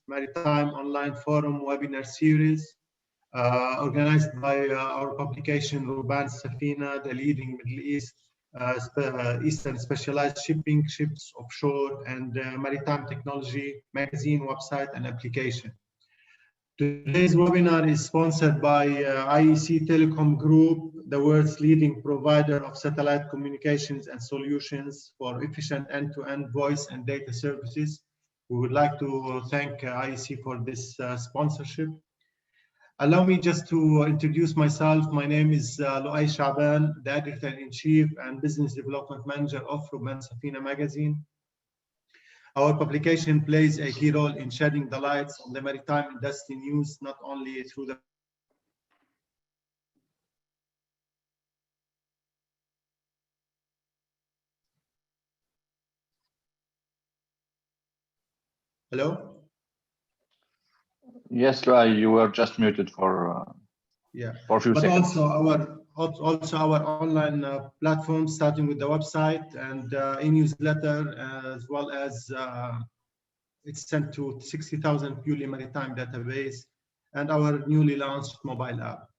Maritime Online Forum webinar series organized by our publication Ruban Safina, the leading Middle East Eastern specialized shipping, ships offshore, and maritime technology magazine, website, and application. Today's webinar is sponsored by IEC Telecom Group, the world's leading provider of satellite communications and solutions for efficient end-to-end voice and data services. We would like to thank IEC for this sponsorship. Allow me just to introduce myself. My name is Luay Shaban, the Editor-in-Chief and Business Development Manager of Ruban Safina magazine. Our publication plays a key role in shedding the lights on the maritime industry news, not only through the Hello? Yes, Luay, you were just muted for a few seconds. Also our online platform, starting with the website and e-newsletter, as well as it's sent to 60,000 purely maritime database and our newly launched mobile app.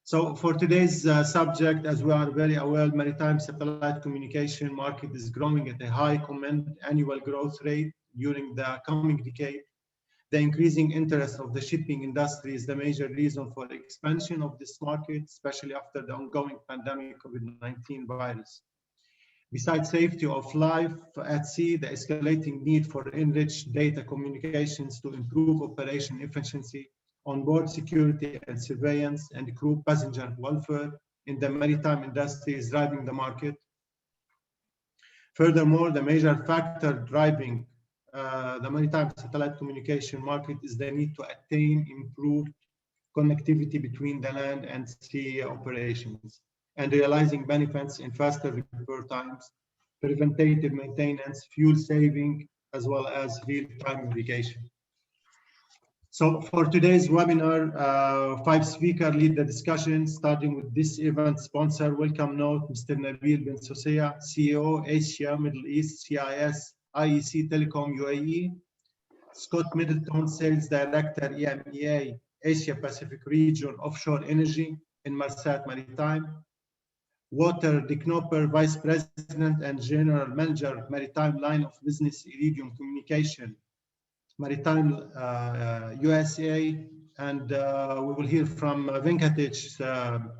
So for today's subject, as we are very aware, maritime satellite communication market is growing at a high annual growth rate during the coming decade. The increasing interest of the shipping industry is the major reason for the expansion of this market, especially after the ongoing pandemic COVID-19 virus. Besides safety of life at sea, the escalating need for enriched data communications to improve operation efficiency, onboard security and surveillance, and crew passenger welfare in the maritime industry is driving the market. Furthermore, the major factor driving the maritime satellite communication market is the need to attain improved connectivity between the land and sea operations, and realizing benefits in faster repair times, preventative maintenance, fuel saving, as well as real-time navigation. So for today's webinar, 5 speakers lead the discussion, starting with this event sponsor. Welcome note, Mr. Nabil bin Soseya, CEO, Asia, Middle East, CIS, IEC Telecom UAE, Scott Middleton, Sales Director, EMEA, Asia Pacific Region, Offshore Energy in Marsat Maritime, Walter de Knopper, Vice President and General Manager, Maritime Line of Business, IRIDIUM Communication, Maritime USA, and we will hear from Venkatej,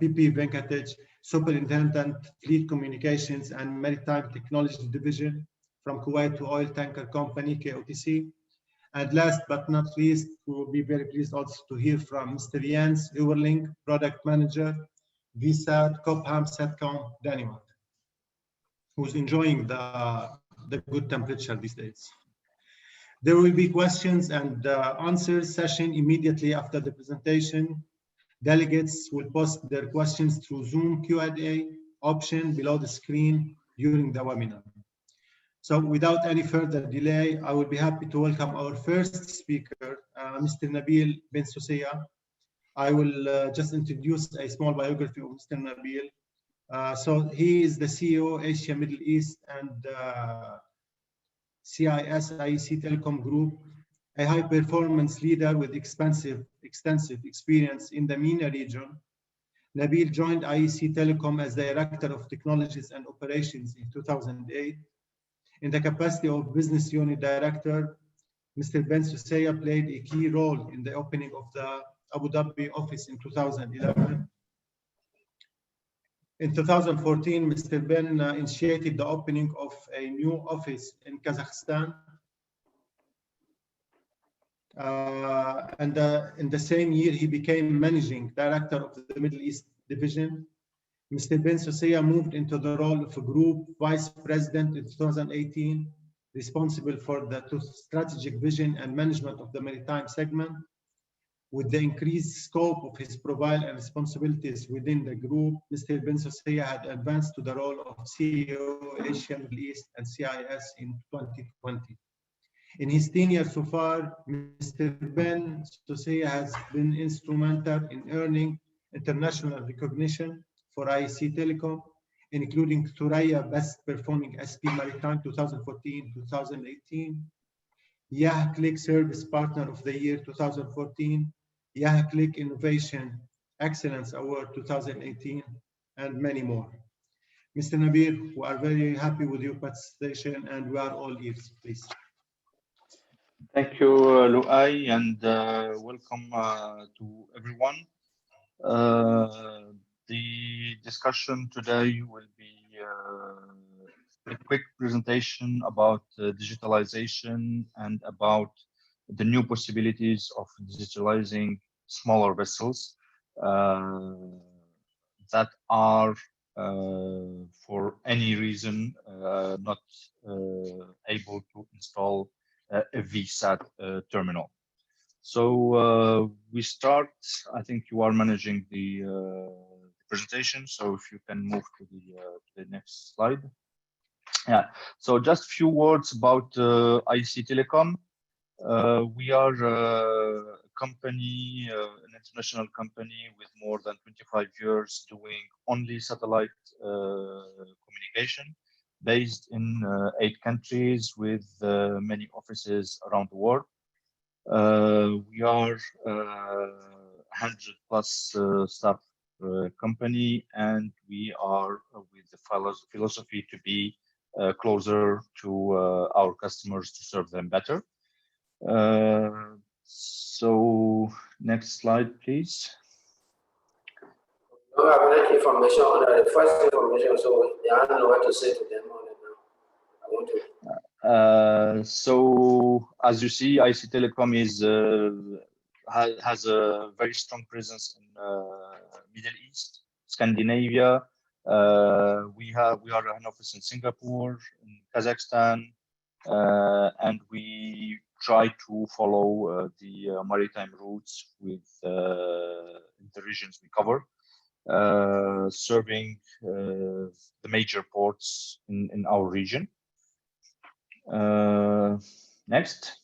PP Venkatej, Superintendent, Fleet Communications and Maritime Technology Division from Kuwait to Oil Tanker Company, KOTC. And last but not least, we will be very pleased also to hear from Mr. Jens Uwerling, Product Manager, VSAT, Cobham Satcom, Denmark, who's enjoying the good temperature these days. There will be questions and answers session immediately after the presentation. Delegates will post their questions through Zoom Q&A option below the screen during the webinar. So without any further delay, I will be happy to welcome our first speaker, Mr. Nabil bin Soseya. I will just introduce a small biography of Mr. Nabil. So he is the CEO, Asia, Middle East, and CIS IEC Telecom Group, a high-performance leader with extensive experience in the MENA region. Nabil joined IEC Telecom as Director of Technologies and Operations in 2008. In the capacity of Business Unit Director, Mr. bin Soseya played a key role in the opening of the Abu Dhabi office in 2011. In 2014, Mr. Ben initiated the opening of a new office in Kazakhstan. And in the same year, he became Managing Director of the Middle East Division. Mr. bin Soseya moved into the role of a Group Vice President in 2018, responsible for the strategic vision and management of the maritime segment. With the increased scope of his profile and responsibilities within the group, Mr. bin Soseya had advanced to the role of CEO, Asia, Middle East, and CIS in 2020. In his tenure so far, Mr. bin Soseya has been instrumental in earning international recognition for IEC Telecom, including Thuraya Best Performing SP Maritime 2014-2018, Click Service Partner of the Year 2014, Click Innovation Excellence Award 2018, and many more. Mr. Nabir, we are very happy with your participation and we are all ears, please. Thank you, Luay, and welcome to everyone. The discussion today will be a quick presentation about digitalization and about the new possibilities of digitalizing smaller vessels that are for any reason not able to install a VSAT terminal. So we start. I think you are managing the presentation, so if you can move to the next slide. Yeah, so just a few words about IC Telecom. We are a company, an international company with more than 25 years doing only satellite communication, based in 8 countries with many offices around the world. We are 100+ staff company, and we are with the philosophy to be closer to our customers to serve them better. So next slide, please. I don't have any information on the first information, so I don't know what to say to them on it now. I want to. So as you see, IC Telecom is has a very strong presence in Middle East, Scandinavia. We are an office in Singapore, in Kazakhstan, and we try to follow the maritime routes with the regions we cover, serving the major ports in our region. Next.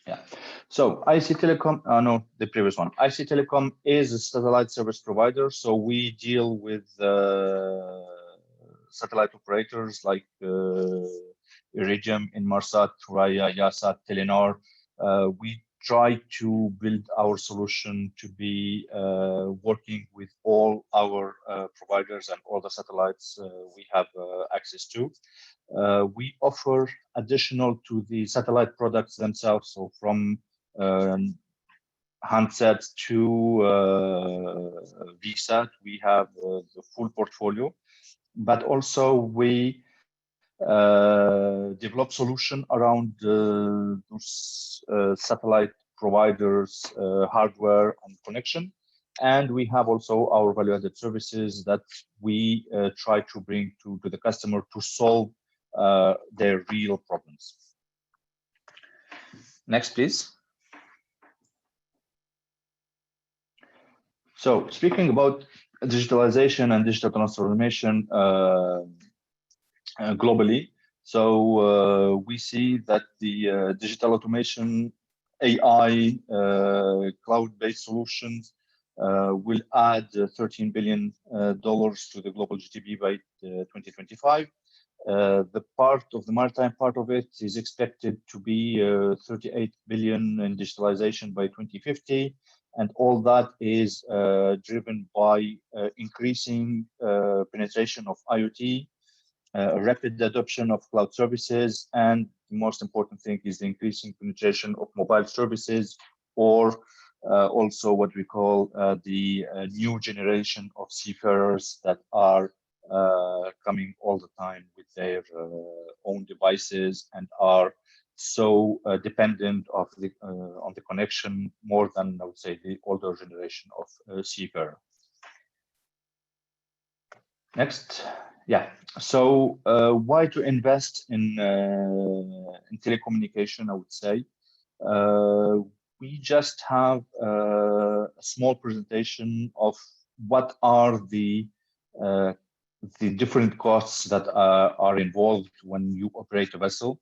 Yeah, so IC Telecom, no, the previous one. IC Telecom is a satellite service provider, so we deal with satellite operators like IRIDIUM, Inmarsat, Thuraya, Yasat, Telenor. We try to build our solution to be working with all our providers and all the satellites we have access to. We offer additional to the satellite products themselves, so from handsets to VSAT, we have the full portfolio, but also we develop solution around those satellite providers, hardware and connection. And we have also our value-added services that we try to bring to the customer to solve their real problems. Next, please. So speaking about digitalization and digital transformation globally, so we see that the digital automation, AI, cloud-based solutions will add $13 billion to the global GDP by 2025. The part of the maritime part of it is expected to be 38 billion in digitalization by 2050, and all that is driven by increasing penetration of IoT, rapid adoption of cloud services, and the most important thing is the increasing penetration of mobile services, or also what we call the new generation of seafarers that are coming all the time with their own devices and are so dependent of the on the connection more than, I would say, the older generation of seafarer. Next. Yeah, so why to invest in telecommunication, I would say. We just have a small presentation of what are the different costs that are involved when you operate a vessel.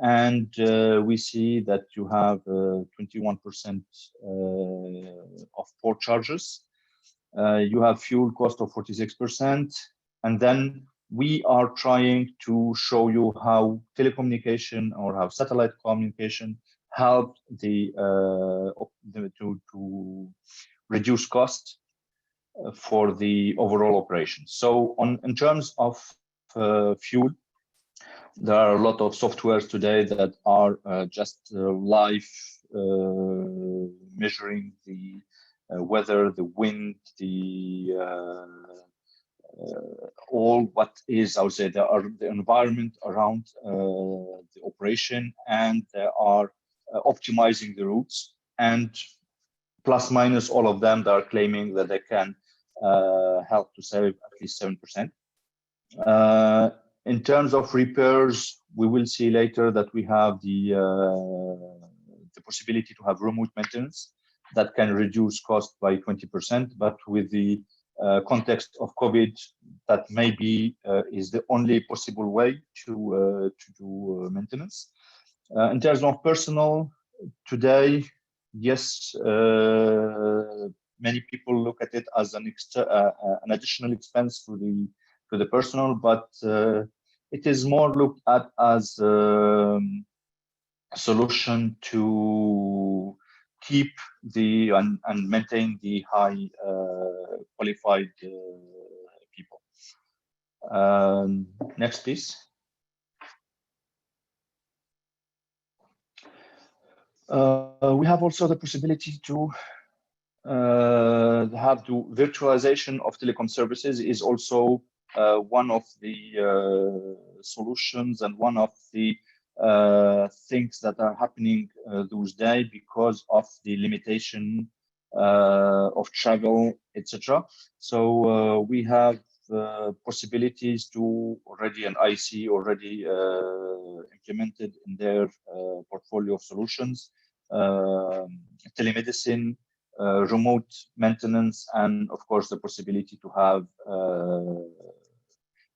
And we see that you have 21% of port charges. You have fuel cost of 46%. And then we are trying to show you how telecommunication or how satellite communication help to reduce cost for the overall operation. So in terms of fuel, there are a lot of softwares today that are just live measuring the weather, the wind, the all what is, I would say, the environment around the operation, and they are optimizing the routes, and plus minus all of them, they are claiming that they can help to save at least 7%. In terms of repairs, we will see later that we have the possibility to have remote maintenance that can reduce cost by 20%, but with the context of COVID, that maybe is the only possible way to do maintenance. In terms of personnel, today, yes, many people look at it as an additional expense to the personnel, but it is more looked at as a solution to keep the and maintain the high qualified people. Next, please. We have also the possibility to have the virtualization of telecom services is also one of the solutions and one of the things that are happening those days because of the limitation of travel, etc. So we have possibilities to already, and IC already implemented in their portfolio of solutions, telemedicine, remote maintenance, and of course the possibility to have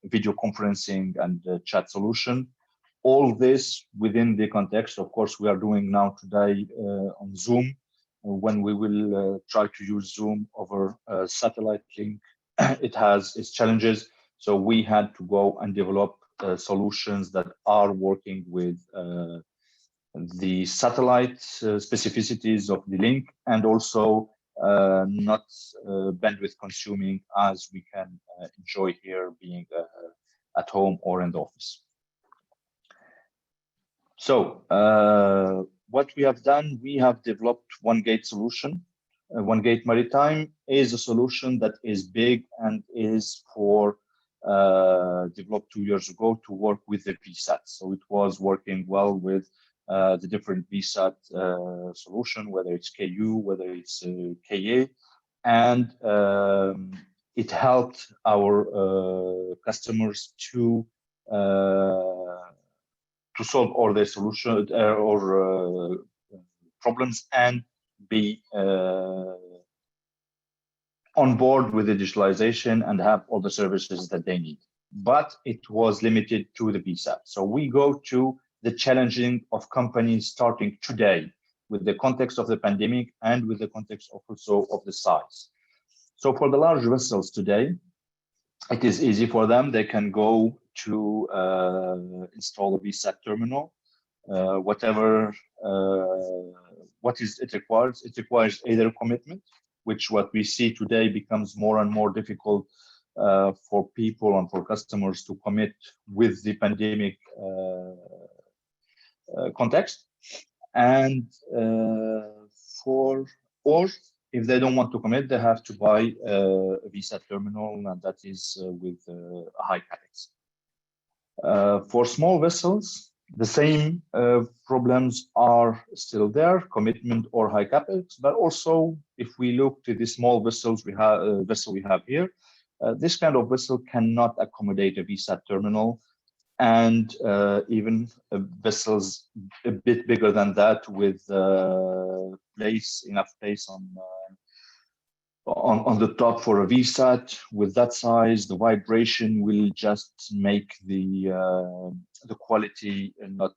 video conferencing and chat solution. All this within the context, of course, we are doing now today on Zoom, when we will try to use Zoom over satellite link. It has its challenges, so we had to go and develop solutions that are working with the satellite specificities of the link, and also not bandwidth consuming as we can enjoy here being at home or in the office. So what we have done, we have developed OneGate solution. OneGate Maritime is a solution that is big and is for developed 2 years ago to work with the VSAT. So it was working well with the different VSAT solution, whether it's KU, whether it's KA, and it helped our customers to solve all their solutions or problems and be on board with the digitalization and have all the services that they need. But it was limited to the VSAT. So we go to the challenging of companies starting today with the context of the pandemic and with the context of also of the size. So for the large vessels today, it is easy for them. They can go to install a VSAT terminal, whatever what is it requires. It requires either commitment, which what we see today becomes more and more difficult for people and for customers to commit with the pandemic context, and or if they don't want to commit, they have to buy a VSAT terminal, and that is with a high capex. For small vessels, the same problems are still there, commitment or high capex. But also, if we look to the small vessels we have here, this kind of vessel cannot accommodate a VSAT terminal, and even vessels a bit bigger than that with enough place on the top for a VSAT. With that size, the vibration will just make the quality not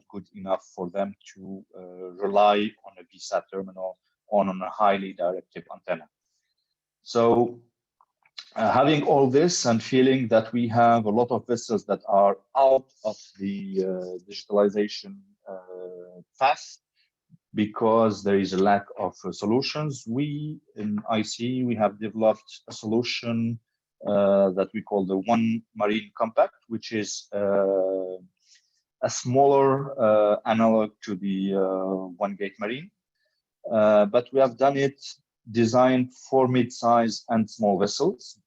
good enough for them to rely on a VSAT terminal on a highly directive antenna. So Having all this and feeling that we have a lot of vessels that are out of the digitalization path because there is a lack of solutions, we in IC, we have developed a solution that we call the One Marine Compact, which is a smaller analog to the One Gate Marine. But we have done it designed for mid-size and small vessels.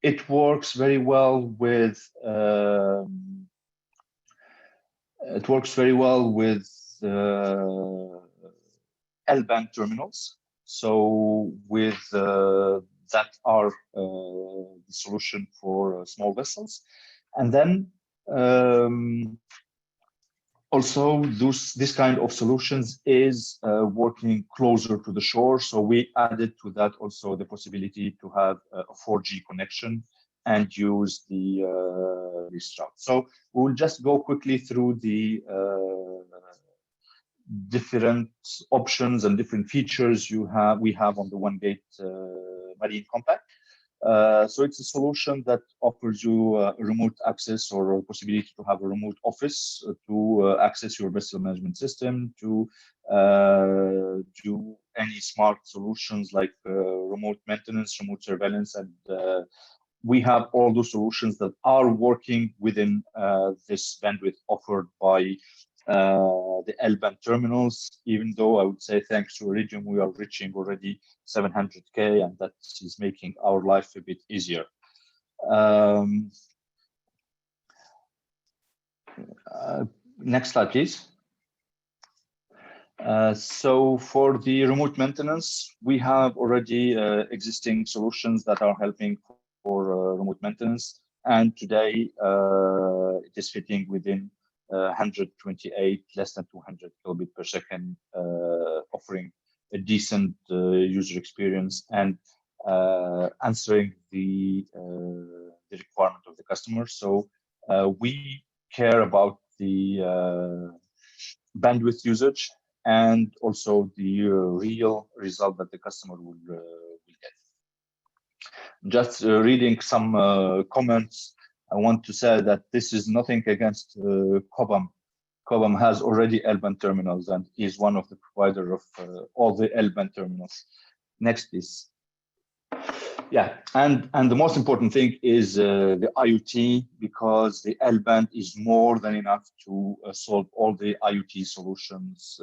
It works very well with L-band terminals. So with that are the solution for small vessels, and then also this kind of solutions is working closer to the shore. So we added to that also the possibility to have a 4G connection and use the this route. So we'll just go quickly through the different options and different features we have on the One Gate Marine Compact. So it's a solution that offers you remote access or a possibility to have a remote office to access your vessel management system, to do any smart solutions like remote maintenance, remote surveillance, and we have all those solutions that are working within this bandwidth offered by the L-band terminals, even though I would say thanks to IRIDIUM, we are reaching already 700K, and that is making our life a bit easier. Next slide, please. So for the remote maintenance, we have already existing solutions that are helping for remote maintenance, and today it is fitting within 128 less than 200 kilobit per second, offering a decent user experience and answering the requirement of the customer. So we care about the bandwidth usage and also the real result that the customer will get. Just reading some comments, I want to say that this is nothing against Cobham. Cobham has already L-band terminals and is one of the provider of all the L-band terminals. Next, please. Yeah, and the most important thing is the IoT, because the L-band is more than enough to solve all the IoT solutions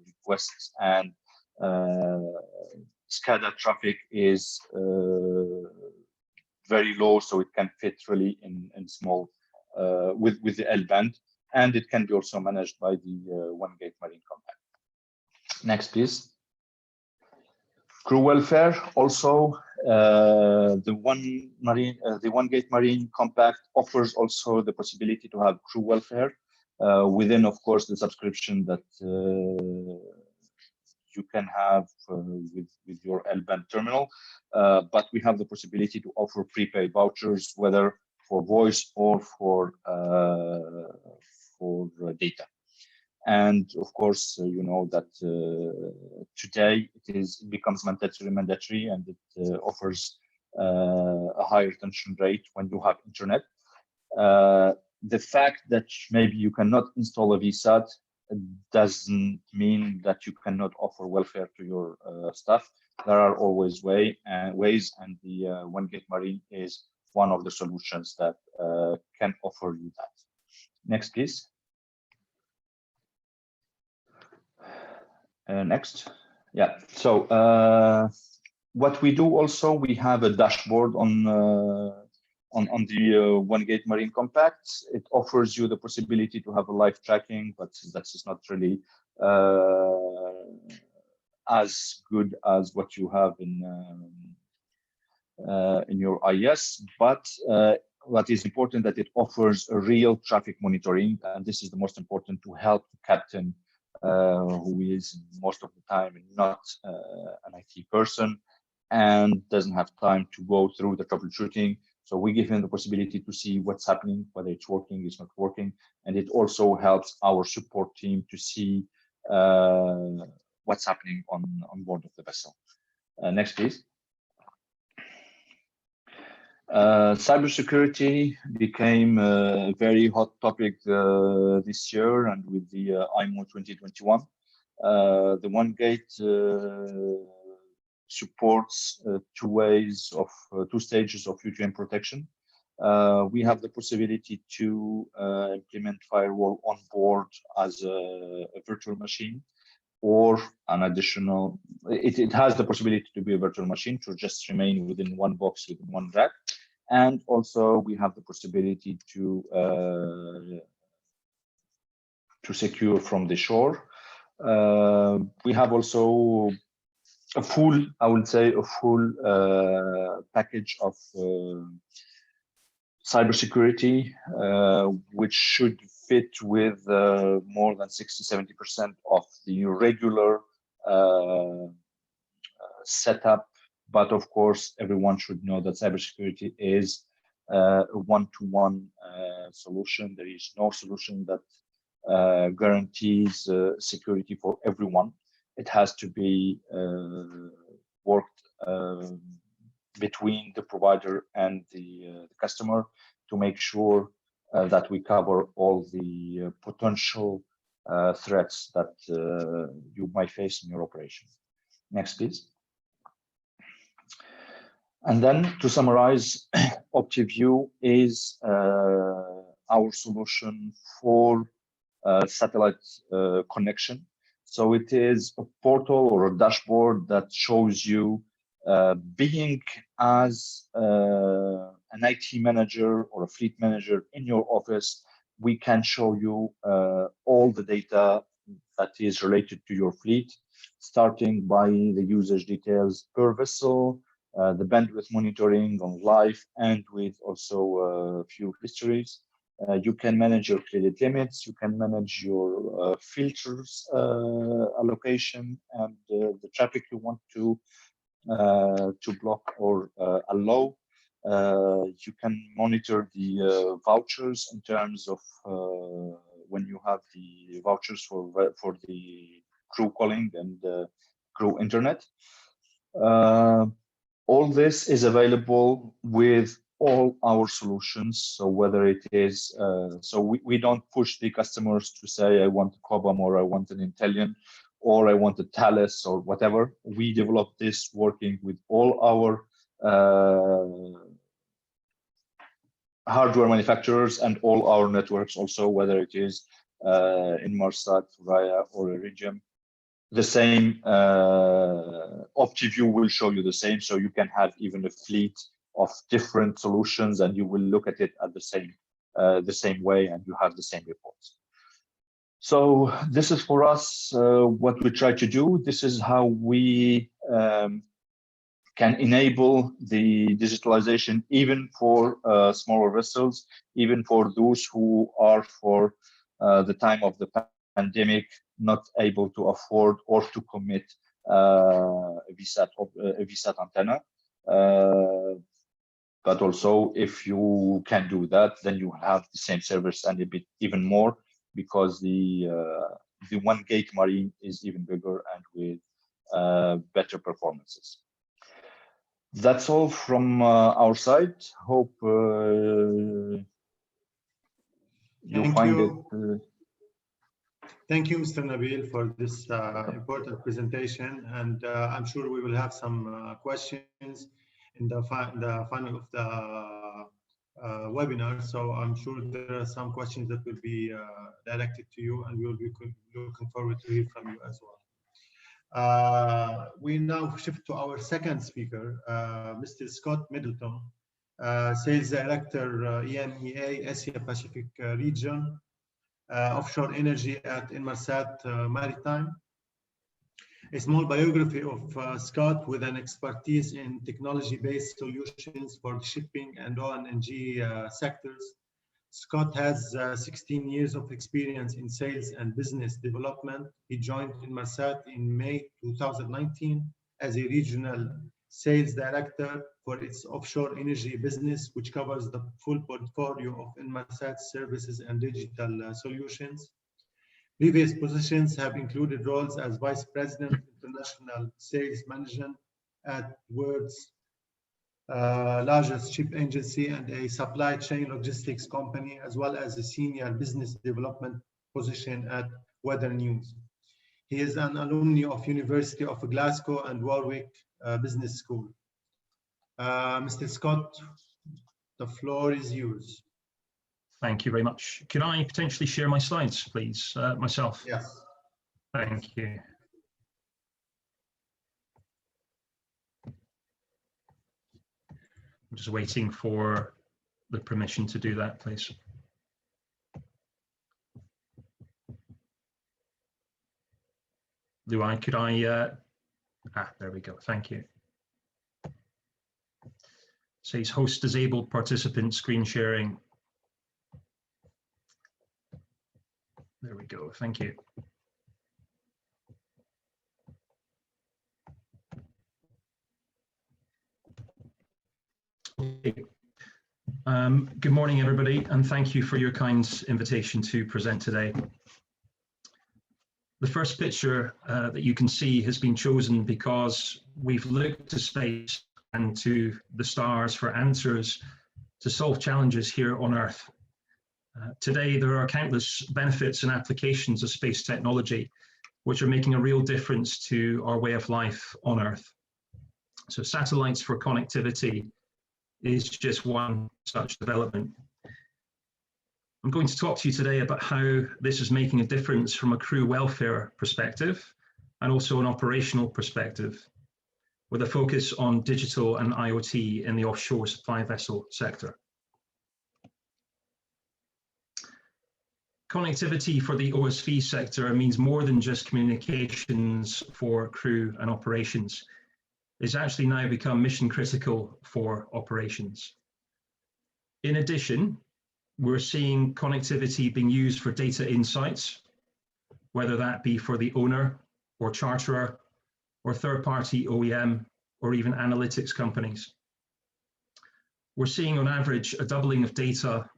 requests, and SCADA traffic is very low, so it can fit really in small with the L-band, and it can be also managed by the One Gate Marine Compact. Next, please. Crew welfare. Also, the One Gate Marine Compact offers also the possibility to have crew welfare within, of course, the subscription that you can have with your L-band terminal, but we have the possibility to offer prepaid vouchers, whether for voice or for data. And of course, you know that today it becomes mandatory, and it offers a higher retention rate when you have internet. The fact that maybe you cannot install a VSAT doesn't mean that you cannot offer welfare to your staff. There are always ways, and the One Gate Marine is one of the solutions that can offer you that. Next, please. Next. Yeah. So what we do also, we have a dashboard on the One Gate Marine Compact. It offers you the possibility to have a live tracking, but that is not really as good as what you have in your IS. But what is important that it offers a real traffic monitoring, and this is the most important to help the captain, who is most of the time not an IT person and doesn't have time to go through the troubleshooting. So we give him the possibility to see what's happening, whether it's working, it's not working, and it also helps our support team to see what's happening on board of the vessel. Next, please. Cybersecurity became a very hot topic this year, and with the IMO 2021, the One Gate supports two stages of UTM protection. We have the possibility to implement firewall on board as a virtual machine, or an additional, it has the possibility to be a virtual machine to just remain within one box, within one rack. And also we have the possibility to secure from the shore. We have also a full, I would say, a full package of cybersecurity, which should fit with more than 60–70% of the regular setup. But of course, everyone should know that cybersecurity is a one-to-one solution. There is no solution that guarantees security for everyone. It has to be worked between the provider and the customer to make sure that we cover all the potential threats that you might face in your operation. Next, please. And then to summarize, OPTIVIEW is our solution for satellite connection. So it is a portal or a dashboard that shows you, being as an IT manager or a fleet manager in your office, we can show you all the data that is related to your fleet, starting by the usage details per vessel, the bandwidth monitoring on live, and with also fuel histories. You can manage your credit limits, you can manage your filters allocation, and the traffic you want to block or allow. You can monitor the vouchers in terms of when you have the vouchers for the crew calling and crew internet. All this is available with all our solutions. So whether it is, so we don't push the customers to say, I want a Cobham, or I want an Intellion, or I want a Thales, or whatever. We develop this working with all our hardware manufacturers and all our networks also, whether it is Inmarsat, Raya, or IRIDIUM. The same, OPTIVIEW will show you the same, so you can have even a fleet of different solutions and you will look at it at the same way, and you have the same reports. So this is for us what we try to do. This is how we can enable the digitalization even for smaller vessels, even for those who are for the time of the pandemic not able to afford or to commit a VSAT antenna. But also, if you can do that, then you have the same service and a bit even more, because the One Gate Marine is even bigger and with better performances. That's all from our side. Hope you find it. Thank you, Mr. Nabil, for this important presentation, and I'm sure we will have some questions in the final of the webinar. So I'm sure there are some questions that will be directed to you, and we will be looking forward to hear from you as well. We now shift to our second speaker, Mr. Scott Middleton, Sales Director, EMEA, Asia Pacific region, offshore energy at Inmarsat Maritime. A small biography of Scott, with an expertise in technology-based solutions for the shipping and O&G sectors. Scott has 16 years of experience in sales and business development. He joined Inmarsat in May 2019 as a regional sales director for its offshore energy business, which covers the full portfolio of Inmarsat services and digital solutions. Previous positions have included roles as Vice President, International Sales Manager at Words largest ship agency and a supply chain logistics company, as well as a senior business development position at Weather News. He is an alumni of University of Glasgow and Warwick Business School. Mr. Scott, the floor is yours. Thank you very much. Could I potentially share my slides, please, myself? Yes. Thank you. I'm just waiting for the permission to do that, please. Could I, there we go, thank you. Says host disabled participant screen sharing. There we go, thank you. Okay. Good morning, everybody, and thank you for your kind invitation to present today. The first picture that you can see has been chosen because we've looked to space and to the stars for answers to solve challenges here on Earth. Today, there are countless benefits and applications of space technology, which are making a real difference to our way of life on Earth. So satellites for connectivity is just one such development. I'm going to talk to you today about how this is making a difference from a crew welfare perspective and also an operational perspective, with a focus on digital and IoT in the offshore supply vessel sector. Connectivity for the OSV sector means more than just communications for crew and operations. It's actually now become mission critical for operations. In addition, we're seeing connectivity being used for data insights, whether that be for the owner or charterer or third-party OEM or even analytics companies. We're seeing on average a doubling of data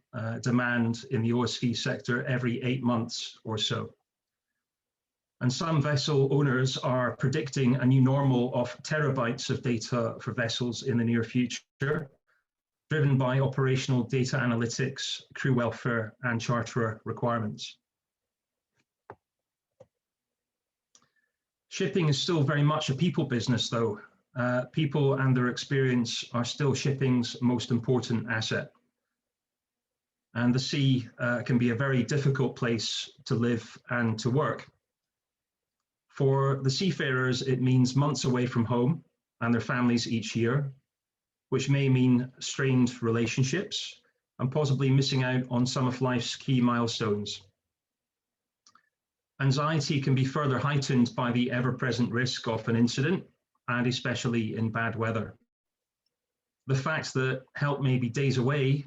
demand in the OSV sector every 8 months or so. And some vessel owners are predicting a new normal of terabytes of data for vessels in the near future, driven by operational data analytics, crew welfare, and charterer requirements. Shipping is still very much a people business, though. People and their experience are still shipping's most important asset. And the sea can be a very difficult place to live and to work. For the seafarers, it means months away from home and their families each year, which may mean strained relationships and possibly missing out on some of life's key milestones. Anxiety can be further heightened by the ever-present risk of an incident, and especially in bad weather. The fact that help may be days away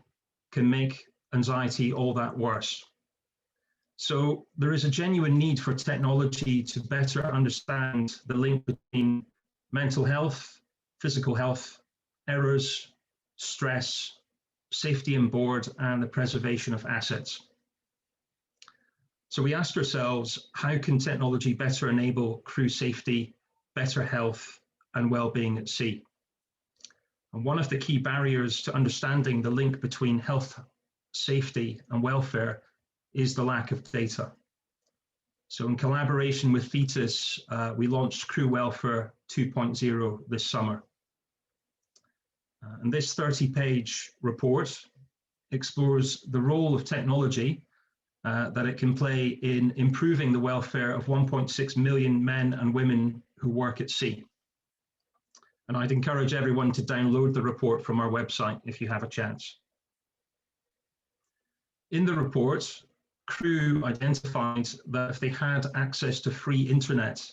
can make anxiety all that worse. So there is a genuine need for technology to better understand the link between mental health, physical health, errors, stress, safety on board, and the preservation of assets. So we asked ourselves, how can technology better enable crew safety, better health, and well-being at sea? And one of the key barriers to understanding the link between health, safety, and welfare is the lack of data. So in collaboration with Thetis, we launched Crew Welfare 2.0 this summer. And this 30-page report explores the role of technology that it can play in improving the welfare of 1.6 million men and women who work at sea. And I'd encourage everyone to download the report from our website if you have a chance. In the report, crew identified that if they had access to free internet,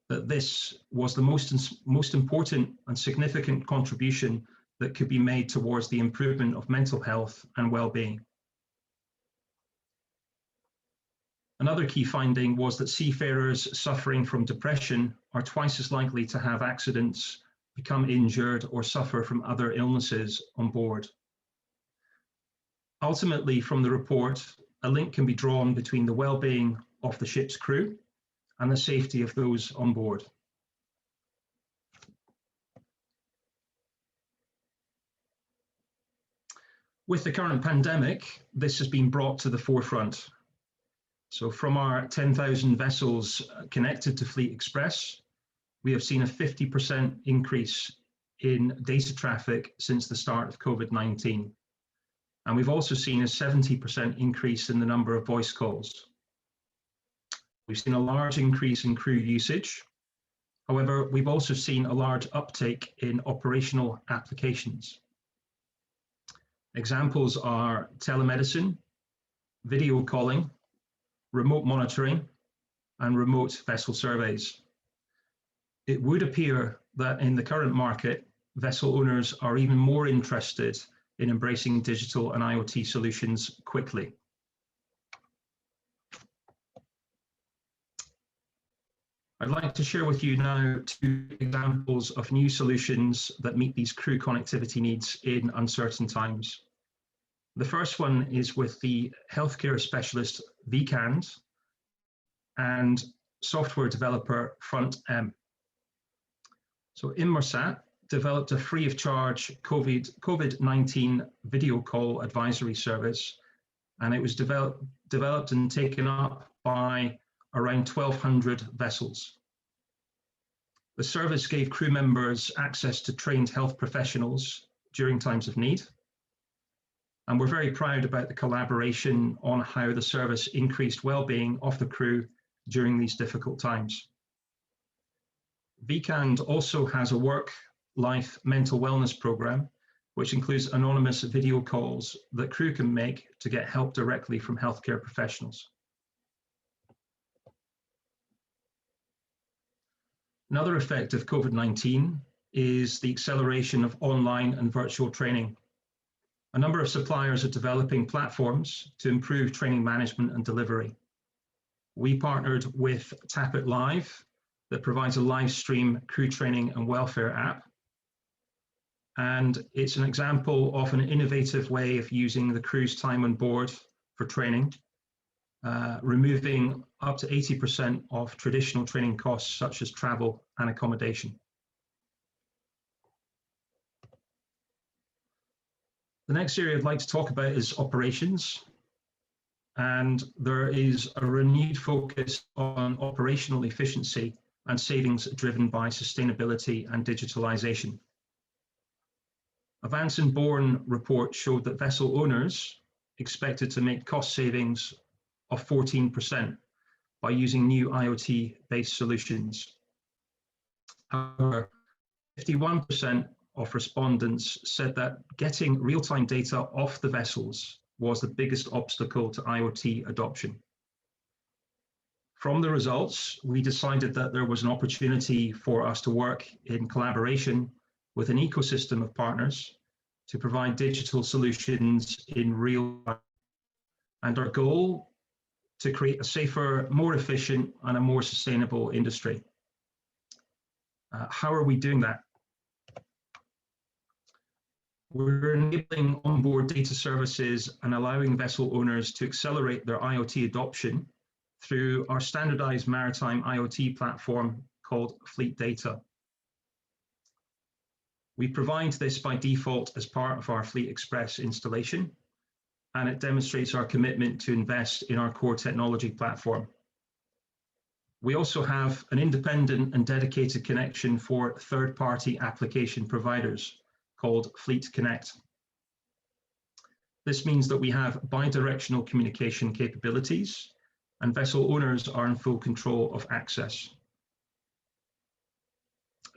that this was the most important and significant contribution that could be made towards the improvement of mental health and well-being. Another key finding was that seafarers suffering from depression are twice as likely to have accidents, become injured, or suffer from other illnesses on board. Ultimately, from the report, a link can be drawn between the well-being of the ship's crew and the safety of those on board. With the current pandemic, this has been brought to the forefront. So from our 10,000 vessels connected to Fleet Express, we have seen a 50% increase in data traffic since the start of COVID-19. And we've also seen a 70% increase in the number of voice calls. We've seen a large increase in crew usage. However, we've also seen a large uptake in operational applications. Examples are telemedicine, video calling, remote monitoring, and remote vessel surveys. It would appear that in the current market, vessel owners are even more interested in embracing digital and IoT solutions quickly. I'd like to share with you now 2 examples of new solutions that meet these crew connectivity needs in uncertain times. The first one is with the healthcare specialist deacde and software developer FrontM. So Inmarsat developed a free of charge COVID-19 video call advisory service, and it was developed and taken up by around 1,200 vessels. The service gave crew members access to trained health professionals during times of need. And we're very proud about the collaboration on how the service increased well-being of the crew during these difficult times. deacde also has a work-life mental wellness program, which includes anonymous video calls that crew can make to get help directly from healthcare professionals. Another effect of COVID-19 is the acceleration of online and virtual training. A number of suppliers are developing platforms to improve training management and delivery. We partnered with Tapit Live that provides a live stream crew training and welfare app. And it's an example of an innovative way of using the crew's time on board for training, removing up to 80% of traditional training costs such as travel and accommodation. The next area I'd like to talk about is operations. And there is a renewed focus on operational efficiency and savings driven by sustainability and digitalization. A Vance & Bourne report showed that vessel owners expected to make cost savings of 14% by using new IoT-based solutions. However, 51% of respondents said that getting real-time data off the vessels was the biggest obstacle to IoT adoption. From the results, we decided that there was an opportunity for us to work in collaboration with an ecosystem of partners to provide digital solutions in real time. And our goal, to create a safer, more efficient, and a more sustainable industry. How are we doing that? We're enabling onboard data services and allowing vessel owners to accelerate their IoT adoption through our standardized maritime IoT platform called Fleet Data. We provide this by default as part of our Fleet Express installation, and it demonstrates our commitment to invest in our core technology platform. We also have an independent and dedicated connection for third-party application providers called Fleet Connect. This means that we have bidirectional communication capabilities and vessel owners are in full control of access.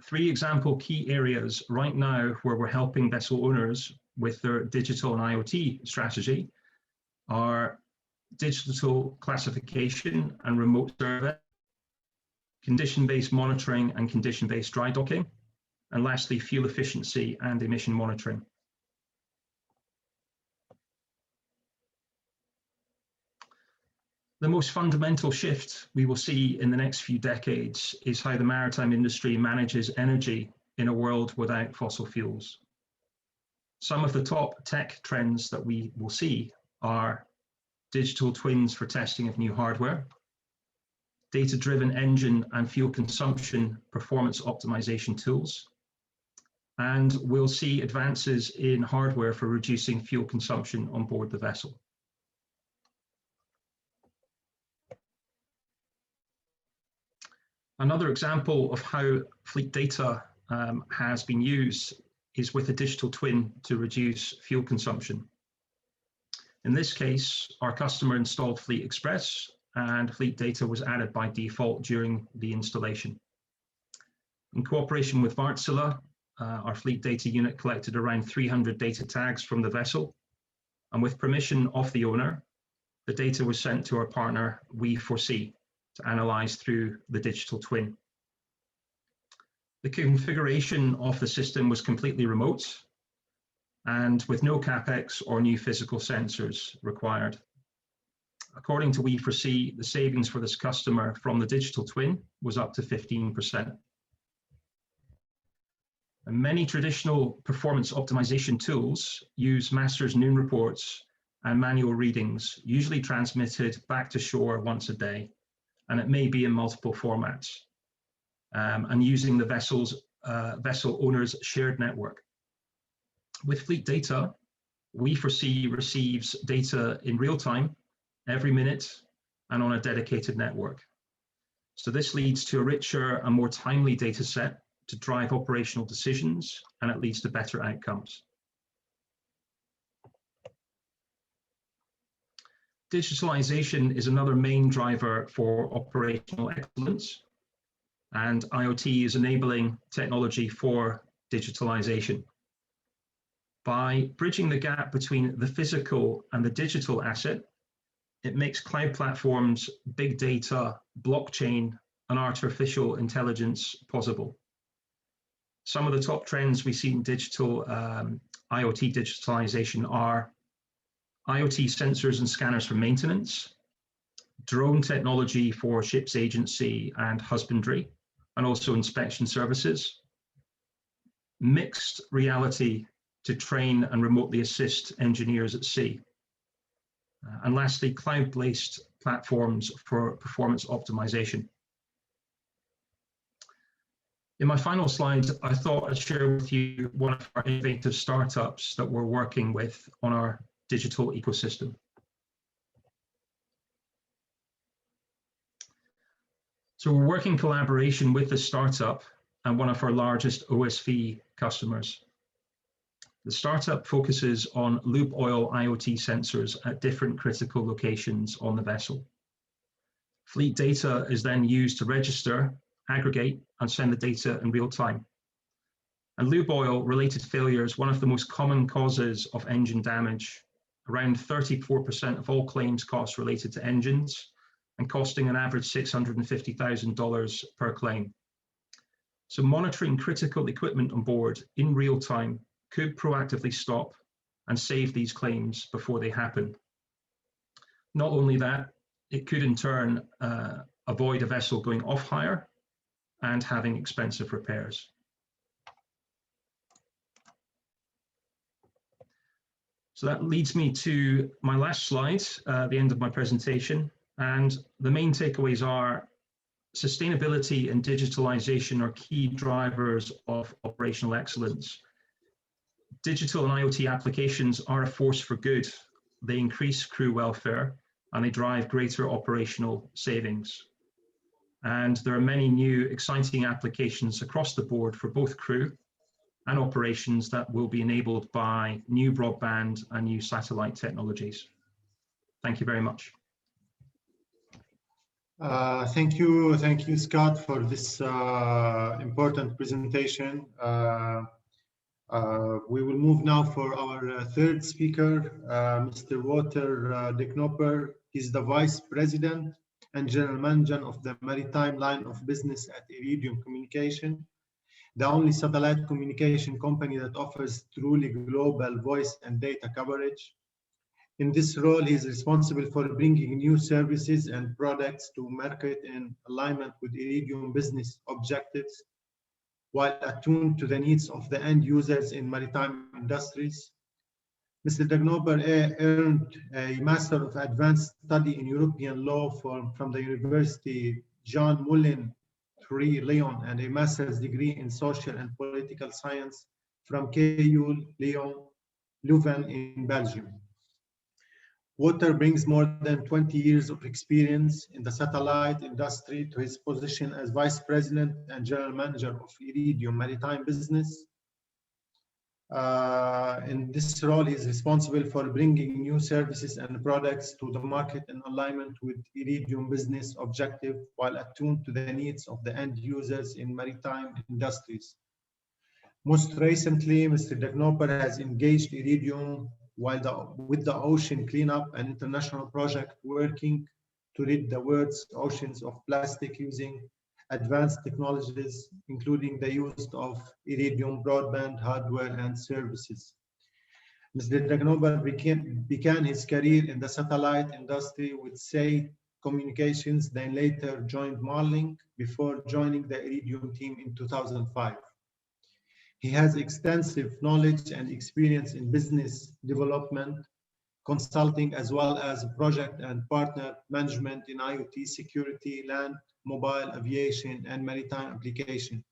3 example key areas right now where we're helping vessel owners with their digital and IoT strategy are digital classification and remote survey, condition-based monitoring and condition-based dry docking, and lastly, fuel efficiency and emission monitoring. The most fundamental shift we will see in the next few decades is how the maritime industry manages energy in a world without fossil fuels. Some of the top tech trends that we will see are digital twins for testing of new hardware, data-driven engine and fuel consumption performance optimization tools, and we'll see advances in hardware for reducing fuel consumption on board the vessel. Another example of how fleet data has been used is with a digital twin to reduce fuel consumption. In this case, our customer installed Fleet Express and fleet data was added by default during the installation. In cooperation with Wärtsilä, our fleet data unit collected around 300 data tags from the vessel, and with permission of the owner, the data was sent to our partner, We4C, to analyze through the digital twin. The configuration of the system was completely remote and with no CapEx or new physical sensors required. According to We4C, the savings for this customer from the digital twin was up to 15%. And many traditional performance optimization tools use master's noon reports and manual readings, usually transmitted back to shore once a day, and it may be in multiple formats, and using the vessel owner's shared network. With fleet data, We4C receives data in real time, every minute, and on a dedicated network. So this leads to a richer and more timely data set to drive operational decisions, and it leads to better outcomes. Digitalization is another main driver for operational excellence, and IoT is enabling technology for digitalization. By bridging the gap between the physical and the digital asset, it makes cloud platforms, big data, blockchain, and artificial intelligence possible. Some of the top trends we see in digital IoT digitalization are IoT sensors and scanners for maintenance, drone technology for ships agency and husbandry, and also inspection services, mixed reality to train and remotely assist engineers at sea, and lastly, cloud-based platforms for performance optimization. In my final slide, I thought I'd share with you one of our innovative startups that we're working with on our digital ecosystem. So we're working in collaboration with the startup and one of our largest OSV customers. The startup focuses on loop oil IoT sensors at different critical locations on the vessel. Fleet data is then used to register, aggregate, and send the data in real time. And lube oil related failure is one of the most common causes of engine damage. Around 34% of all claims costs related to engines, and costing an average $650,000 per claim. So monitoring critical equipment on board in real time could proactively stop and save these claims before they happen. Not only that, it could in turn avoid a vessel going off hire and having expensive repairs. So that leads me to my last slide, the end of my presentation. And the main takeaways are sustainability and digitalization are key drivers of operational excellence. Digital and IoT applications are a force for good. They increase crew welfare and they drive greater operational savings. And there are many new exciting applications across the board for both crew and operations that will be enabled by new broadband and new satellite technologies. Thank you very much. Thank you, Scott, for this important presentation. We will move now for our third speaker, Mr. Walter de Knopper. He's the Vice President and General Manager of the Maritime line of business at IRIDIUM Communication, the only satellite communication company that offers truly global voice and data coverage. In this role, he is responsible for bringing new services and products to market in alignment with IRIDIUM business objectives, while attuned to the needs of the end users in maritime industries. Mr. de Knopper earned a Master of Advanced Study in European Law from the University John Mullin III Lyon and a master's degree in Social and Political Science from KU Leuven in Belgium. Wouter brings more than 20 years of experience in the satellite industry to his position as Vice President and General Manager of IRIDIUM Maritime Business. In this role, he is responsible for bringing new services and products to the market in alignment with IRIDIUM business objective while attuned to the needs of the end users in maritime industries. Most recently, Mr. Dagnopar has engaged IRIDIUM with the ocean cleanup and international project working to rid the world's oceans of plastic using advanced technologies, including the use of IRIDIUM broadband hardware and services. Mr. Dagnopar began his career in the satellite industry with SAI Communications, then later joined Marlink before joining the IRIDIUM team in 2005. He has extensive knowledge and experience in business development, consulting, as well as project and partner management in IoT security, land, mobile aviation, and maritime application.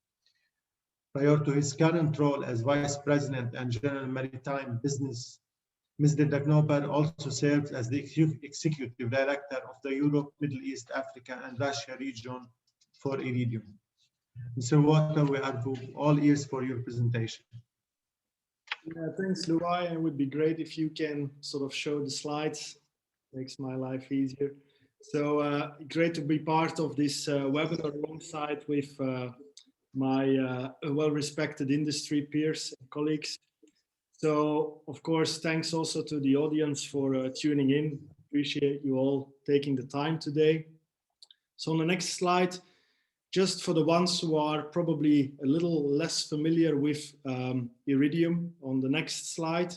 Prior to his current role as Vice President and General Maritime Business, Mr. Dagnopar also serves as the Executive Director of the Europe, Middle East, Africa, and Russia region for IRIDIUM. Mr. Walker, we are all ears for your presentation. Yeah, thanks, Luai. It would be great if you can sort of show the slides. Makes my life easier. So great to be part of this webinar alongside with my well-respected industry peers and colleagues. So, of course, thanks also to the audience for tuning in. Appreciate you all taking the time today. So on the next slide, just for the ones who are probably a little less familiar with IRIDIUM, on the next slide,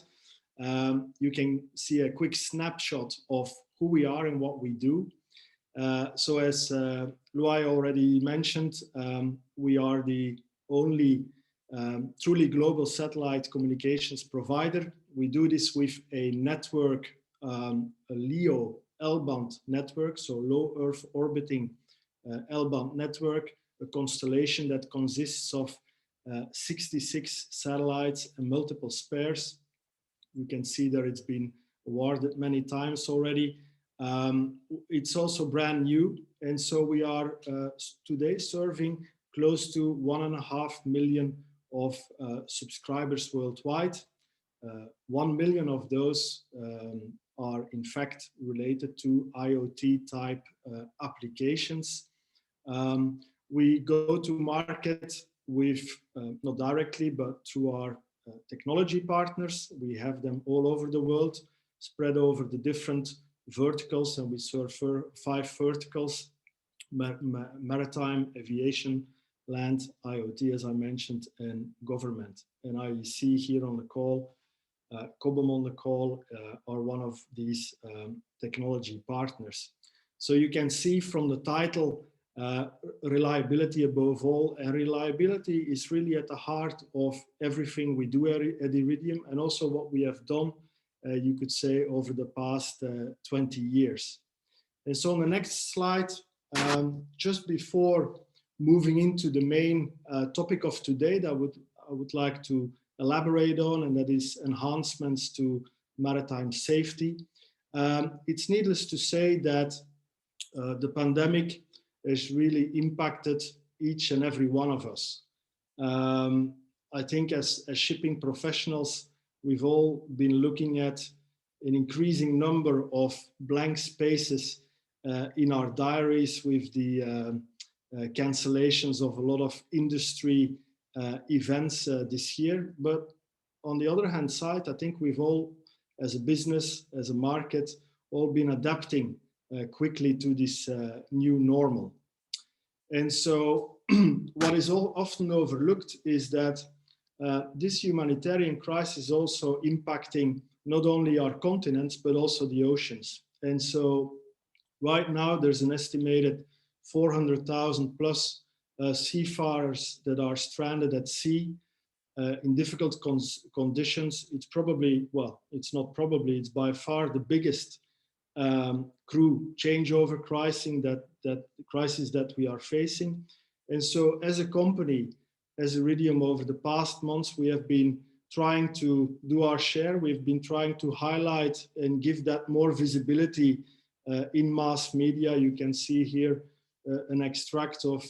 you can see a quick snapshot of who we are and what we do. So as Luai already mentioned, we are the only truly global satellite communications provider. We do this with a network, a LEO L-band network, so low Earth orbiting L-band network, a constellation that consists of 66 satellites and multiple spares. You can see that it's been awarded many times already. It's also brand new, and so we are today serving close to 1.5 million of subscribers worldwide. 1 million of those are in fact related to IoT type applications. We go to market with, not directly, but through our technology partners. We have them all over the world, spread over the different verticals, and we serve 5 verticals: maritime, aviation, land, IoT, as I mentioned, and government. And I see here on the call, Cobham on the call, are one of these technology partners. So you can see from the title, reliability above all, and reliability is really at the heart of everything we do at IRIDIUM, and also what we have done, you could say, over the past 20 years. And so on the next slide, just before moving into the main topic of today that I would like to elaborate on, and that is enhancements to maritime safety. It's needless to say that the pandemic has really impacted each and every one of us. I think as shipping professionals, we've all been looking at an increasing number of blank spaces in our diaries with the cancellations of a lot of industry events this year. But on the other hand side, I think we've all, as a business, as a market, all been adapting quickly to this new normal. And so what is often overlooked is that this humanitarian crisis is also impacting not only our continents, but also the oceans. And so right now there's an estimated 400,000 plus seafarers that are stranded at sea in difficult conditions. It's probably, well, it's not probably, it's by far the biggest crew changeover crisis that we are facing. And so as a company, as IRIDIUM, over the past months, we have been trying to do our share. We've been trying to highlight and give that more visibility in mass media. You can see here an extract of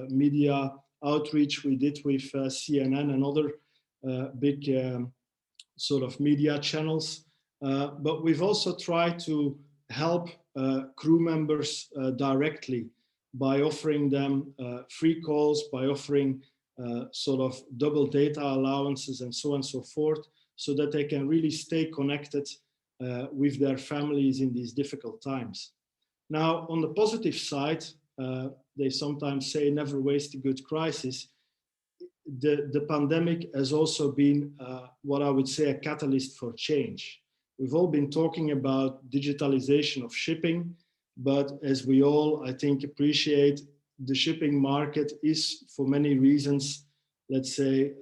media outreach we did with CNN and other big sort of media channels. But we've also tried to help crew members directly by offering them free calls, by offering sort of double data allowances and so on and so forth, so that they can really stay connected with their families in these difficult times. Now, on the positive side, they sometimes say never waste a good crisis. The pandemic has also been what I would say a catalyst for change. We've all been talking about digitalization of shipping, but as we all, I think, appreciate, the shipping market is, for many reasons, let's say,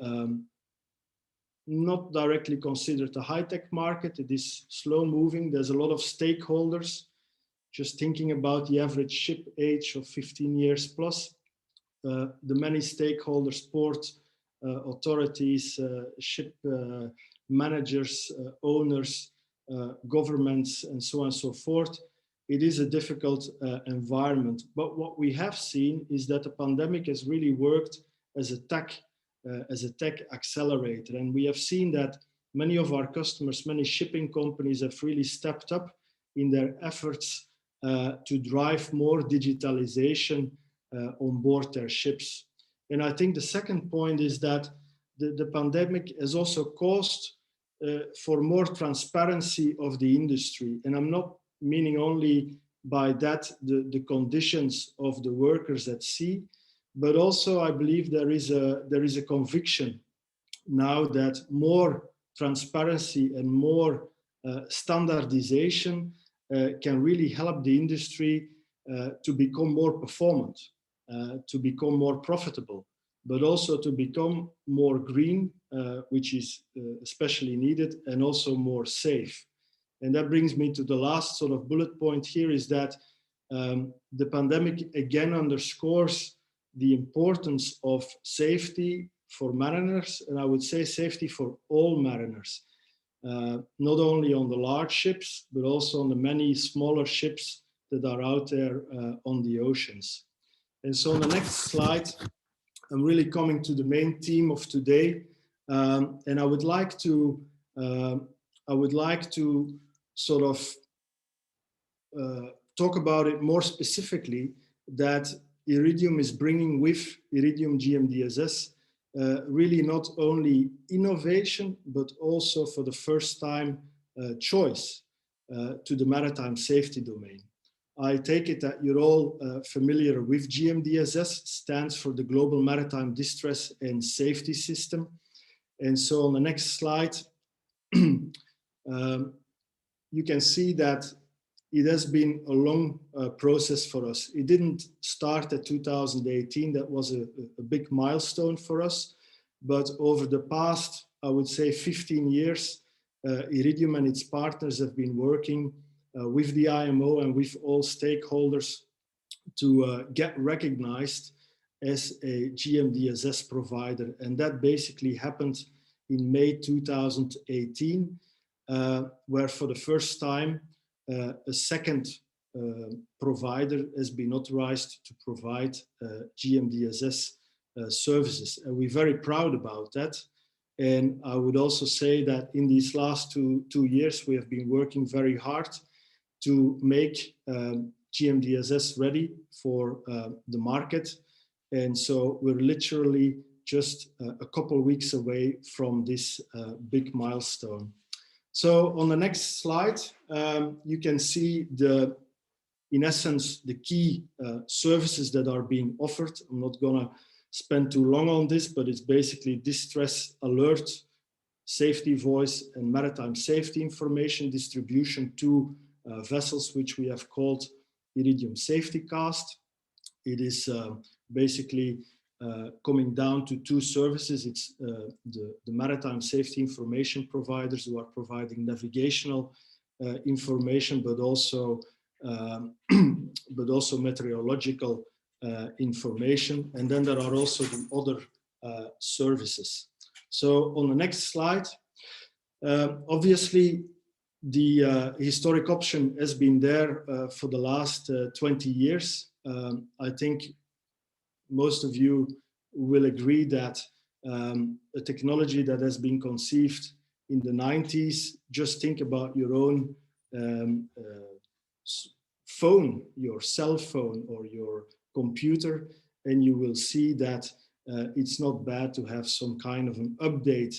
not directly considered a high-tech market. It is slow moving. There's a lot of stakeholders. Just thinking about the average ship age of 15 years plus, the many stakeholders, port authorities, ship managers, owners, governments, and so on and so forth. It is a difficult environment. But what we have seen is that the pandemic has really worked as a tech accelerator. And we have seen that many of our customers, many shipping companies have really stepped up in their efforts to drive more digitalization on board their ships. And I think the second point is that the pandemic has also caused for more transparency of the industry. And I'm not meaning only by that the conditions of the workers at sea, but also I believe there is a conviction now that more transparency and more standardization can really help the industry to become more performant, to become more profitable, but also to become more green, which is especially needed, and also more safe. And that brings me to the last sort of bullet point here, is that the pandemic again underscores the importance of safety for mariners, and I would say safety for all mariners, not only on the large ships, but also on the many smaller ships that are out there on the oceans. And so on the next slide, I'm really coming to the main theme of today, and I would like to sort of talk about it more specifically, that IRIDIUM is bringing with IRIDIUM GMDSS really not only innovation, but also for the first time choice to the maritime safety domain. I take it that you're all familiar with GMDSS, stands for the Global Maritime Distress and Safety System. And so on the next slide, you can see that it has been a long process for us. It didn't start at 2018. That was a big milestone for us. But over the past, I would say 15 years, IRIDIUM and its partners have been working with the IMO and with all stakeholders to get recognized as a GMDSS provider. And that basically happened in May 2018, where for the first time, a second provider has been authorized to provide GMDSS services. And we're very proud about that. And I would also say that in these last two years, we have been working very hard to make GMDSS ready for the market. And so we're literally just a couple of weeks away from this big milestone. So on the next slide, you can see in essence, the key services that are being offered. I'm not gonna spend too long on this, but it's basically distress alert, safety voice, and maritime safety information distribution to vessels, which we have called IRIDIUM Safety Cast. It is basically coming down to two services. It's the maritime safety information providers who are providing navigational information, but also meteorological information. And then there are also the other services. So on the next slide, obviously the historic option has been there for the last 20 years. I think most of you will agree that a technology that has been conceived in the 90s, just think about your own phone, your cell phone or your computer, and you will see that it's not bad to have some kind of an update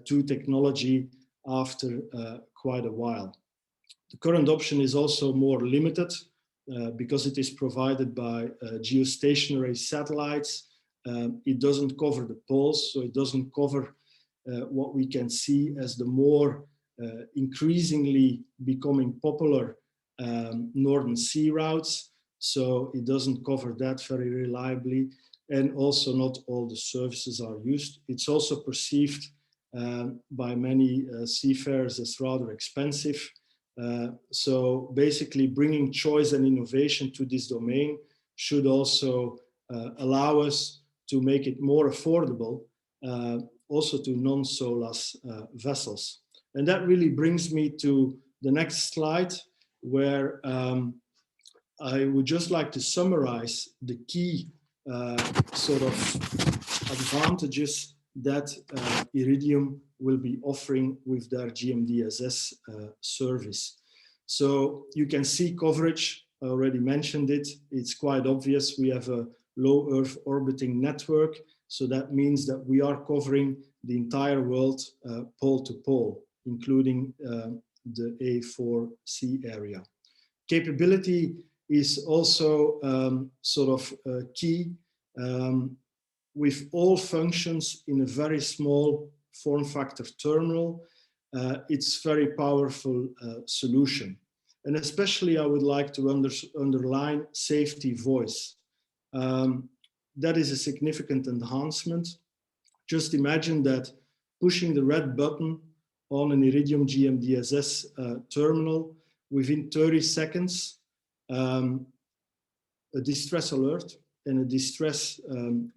to technology after quite a while. The current option is also more limited because it is provided by geostationary satellites. It doesn't cover the poles, so it doesn't cover what we can see as the more increasingly becoming popular northern sea routes. So it doesn't cover that very reliably, and also not all the services are used. It's also perceived by many seafarers as rather expensive. So basically bringing choice and innovation to this domain should also allow us to make it more affordable also to non-SOLAS vessels. And that really brings me to the next slide, where I would just like to summarize the key sort of advantages that IRIDIUM will be offering with their GMDSS service. So you can see coverage, I already mentioned it. It's quite obvious. We have a low Earth orbiting network. So that means that we are covering the entire world pole to pole, including the A4C area. Capability is also sort of key. With all functions in a very small form factor terminal, it's very powerful solution. And especially I would like to underline safety voice. That is a significant enhancement. Just imagine that pushing the red button on an IRIDIUM GMDSS terminal, within 30 seconds, a distress alert and a distress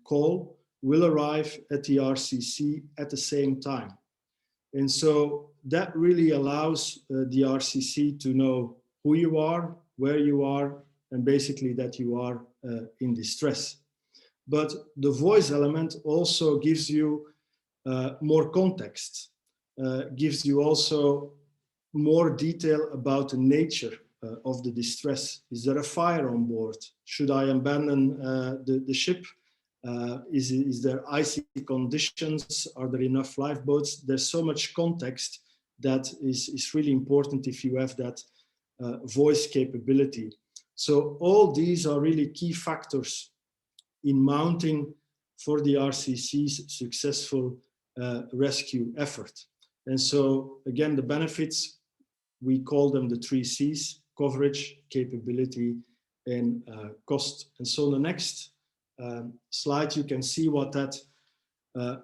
call will arrive at the RCC at the same time. And so that really allows the RCC to know who you are, where you are, and basically that you are in distress. But the voice element also gives you more context, gives you also more detail about the nature of the distress. Is there a fire on board? Should I abandon the ship? Is there icy conditions? Are there enough lifeboats? There's so much context that is really important if you have that voice capability. So all these are really key factors in mounting for the RCC's successful rescue effort. And so again, the benefits, we call them the 3 C's: coverage, capability, and cost. And so on the next slide, you can see what that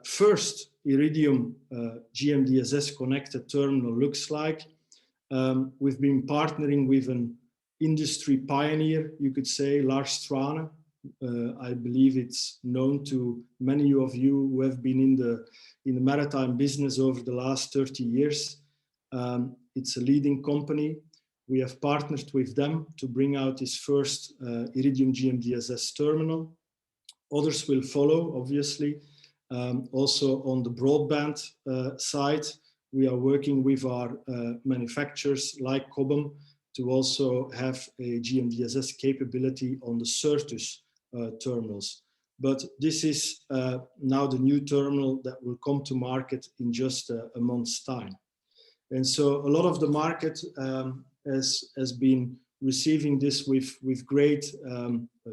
first IRIDIUM GMDSS connected terminal looks like. We've been partnering with an industry pioneer, you could say, Lars Strane. I believe it's known to many of you who have been in the maritime business over the last 30 years. It's a leading company. We have partnered with them to bring out this first IRIDIUM GMDSS terminal. Others will follow, obviously. Also on the broadband side, we are working with our manufacturers like Cobham to also have a GMDSS capability on the Certus terminals. But this is now the new terminal that will come to market in just a month's time. And so a lot of the market has been receiving this with great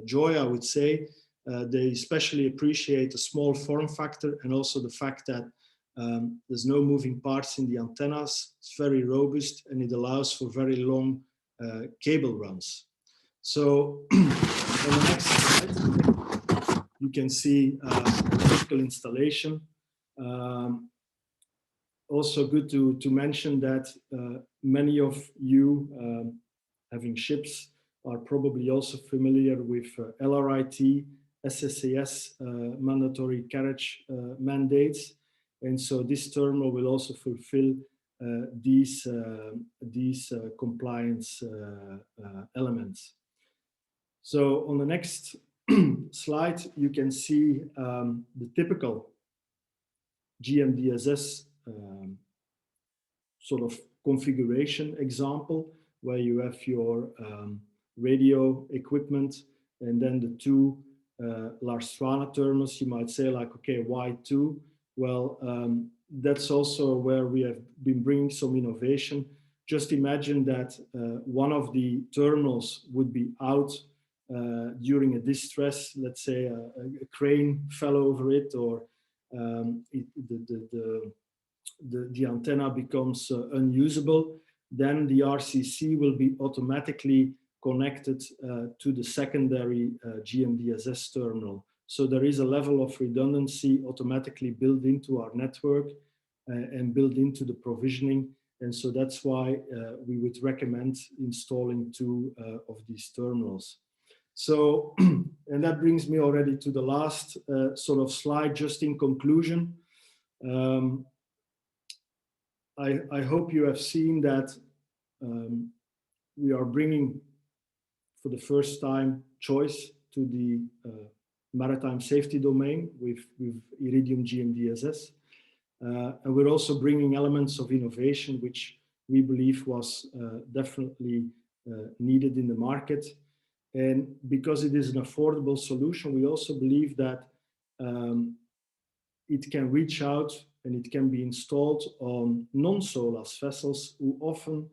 joy, I would say. They especially appreciate the small form factor and also the fact that there's no moving parts in the antennas. It's very robust and it allows for very long cable runs. So on the next slide, you can see vertical installation. Also good to mention that many of you having ships are probably also familiar with LRIT, SSAS mandatory carriage mandates. And so this terminal will also fulfill these compliance elements. So on the next slide, you can see the typical GMDSS sort of configuration example, where you have your radio equipment and then the two Larstrana terminals. You might say like, okay, why two? Well, that's also where we have been bringing some innovation. Just imagine that one of the terminals would be out during a distress, let's say a crane fell over it, or the antenna becomes unusable, then the RCC will be automatically connected to the secondary GMDSS terminal. So there is a level of redundancy automatically built into our network and built into the provisioning. And so that's why we would recommend installing two of these terminals. So, and that brings me already to the last sort of slide, just in conclusion. I hope you have seen that we are bringing, for the first time, choice to the maritime safety domain with IRIDIUM GMDSS. And we're also bringing elements of innovation, which we believe was definitely needed in the market. And because it is an affordable solution, we also believe that it can reach out and it can be installed on non-SOLAS vessels who often,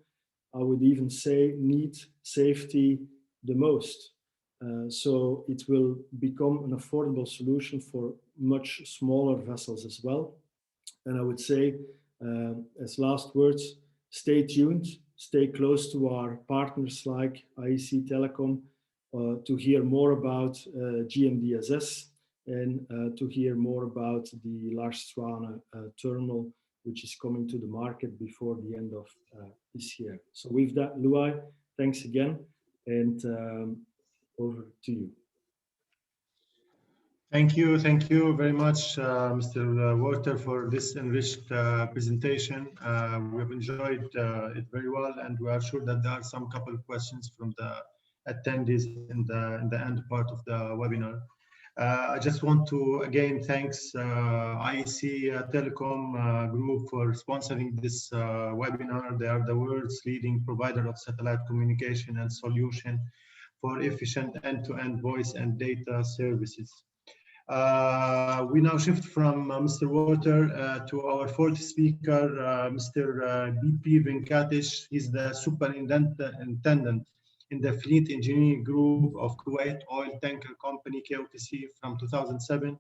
I would even say, need safety the most. So it will become an affordable solution for much smaller vessels as well. And I would say, as last words, stay tuned, stay close to our partners like IEC Telecom to hear more about GMDSS and to hear more about the Larstrana terminal, which is coming to the market before the end of this year. So with that, Luai, thanks again, and over to you. Thank you very much, Mr. Walter, for this enriched presentation. We have enjoyed it very well, and we are sure that there are some couple of questions from the attendees in the end part of the webinar. I just want to again thanks IEC Telecom Group for sponsoring this webinar. They are the world's leading provider of satellite communication and solution for efficient end-to-end voice and data services. We now shift from Mr. Walter to our fourth speaker, Mr. BP Venkatesh. He's the superintendent in the Fleet Engineering Group of Kuwait Oil Tanker Company, KOTC, from 2007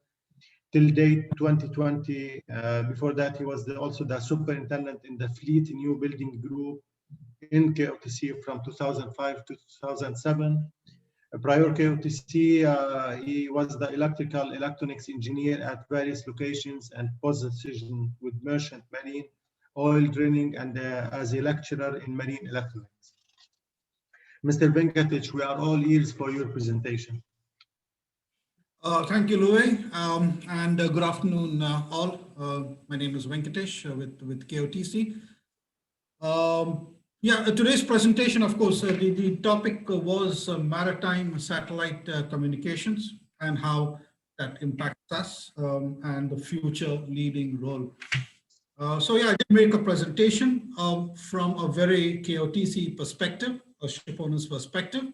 till date 2020. Before that, he was also the superintendent in the Fleet New Building Group in KOTC from 2005 to 2007. Prior KOTC, he was the electrical electronics engineer at various locations and positions with merchant marine, oil drilling, and as a lecturer in marine electronics. Mr. Venkatesh, we are all ears for your presentation. Thank you, Louis, and good afternoon, all. My name is Venkatesh with KOTC. Yeah, today's presentation, of course, the topic was maritime satellite communications and how that impacts us and the future leading role. So yeah, I did make a presentation from a very KOTC perspective, a ship owner's perspective.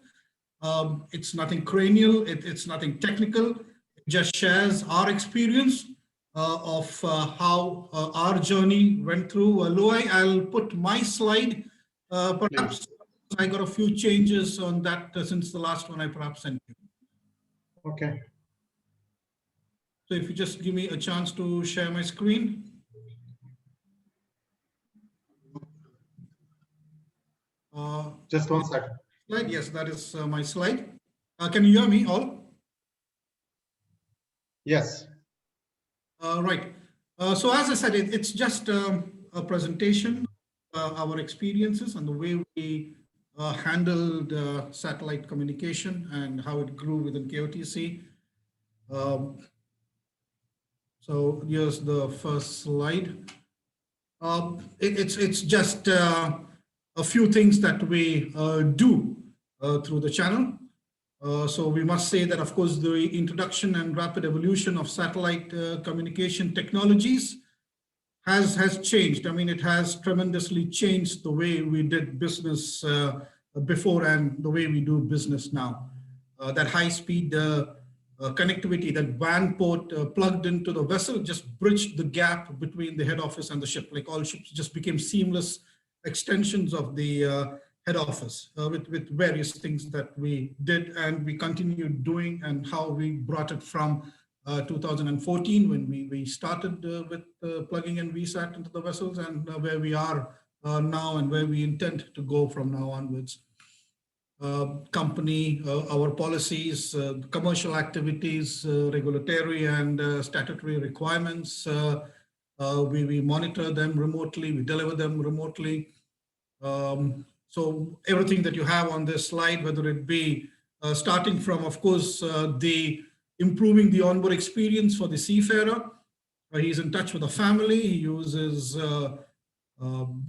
It's nothing cranial, it's nothing technical. It just shares our experience of how our journey went through. Louis, I'll put my slide. Perhaps I got a few changes on that since the last one I perhaps sent you. Okay. So if you just give me a chance to share my screen. Just 1 second. Slide. Yes, that is my slide. Can you hear me all? Yes. Right. So as I said, it's just a presentation, our experiences and the way we handled satellite communication and how it grew within KOTC. So here's the first slide. It's just a few things that we do through the channel. So we must say that, of course, the introduction and rapid evolution of satellite communication technologies has changed. I mean, it has tremendously changed the way we did business before and the way we do business now. That high-speed connectivity, that WAN port plugged into the vessel just bridged the gap between the head office and the ship. Like all ships just became seamless extensions of the head office with various things that we did and we continued doing, and how we brought it from 2014 when we started with plugging in VSAT into the vessels, and where we are now and where we intend to go from now onwards. Company, our policies, commercial activities, regulatory and statutory requirements, we monitor them remotely, we deliver them remotely. So everything that you have on this slide, whether it be starting from, of course, the improving the onboard experience for the seafarer. He's in touch with the family. He uses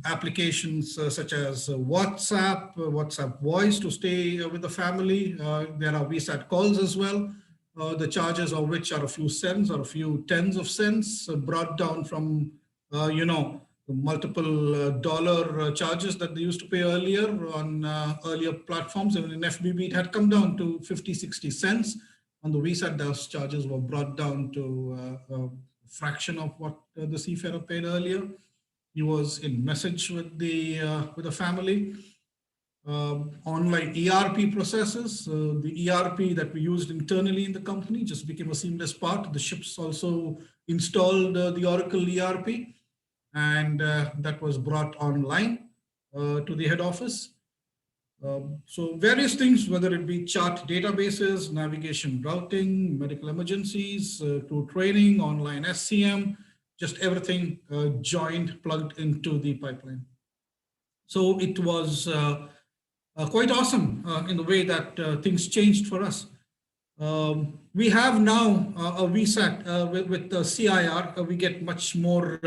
applications such as WhatsApp voice to stay with the family. There are VSAT calls as well, the charges of which are a few cents or a few tens of cents, brought down from, multiple dollar charges that they used to pay earlier on earlier platforms. Even in FBB, it had come down to 50, 60 cents. On the VSAT, those charges were brought down to a fraction of what the seafarer paid earlier. He was in message with the family. Online ERP processes, the ERP that we used internally in the company just became a seamless part. The ships also installed the Oracle ERP, and that was brought online to the head office. So various things, whether it be chart databases, navigation routing, medical emergencies, crew training, online SCM, just everything joined, plugged into the pipeline. So it was quite awesome in the way that things changed for us. We have now a VSAT with the CIR. We get much more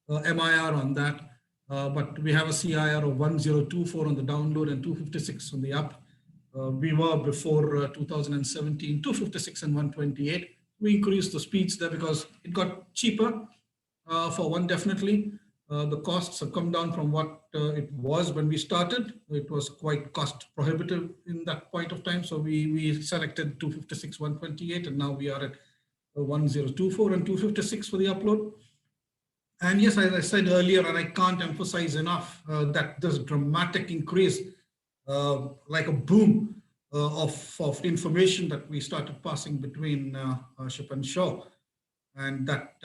MIR on that. But we have a CIR of 1024 on the download and 256 on the up. We were before 2017, 256 and 128. We increased the speeds there because it got cheaper for one, definitely. The costs have come down from what it was when we started. It was quite cost prohibitive in that point of time. So we selected 256, 128, and now we are at 1024 and 256 for the upload. And yes, as I said earlier, and I can't emphasize enough that this dramatic increase, like a boom of information that we started passing between ship and shore. And that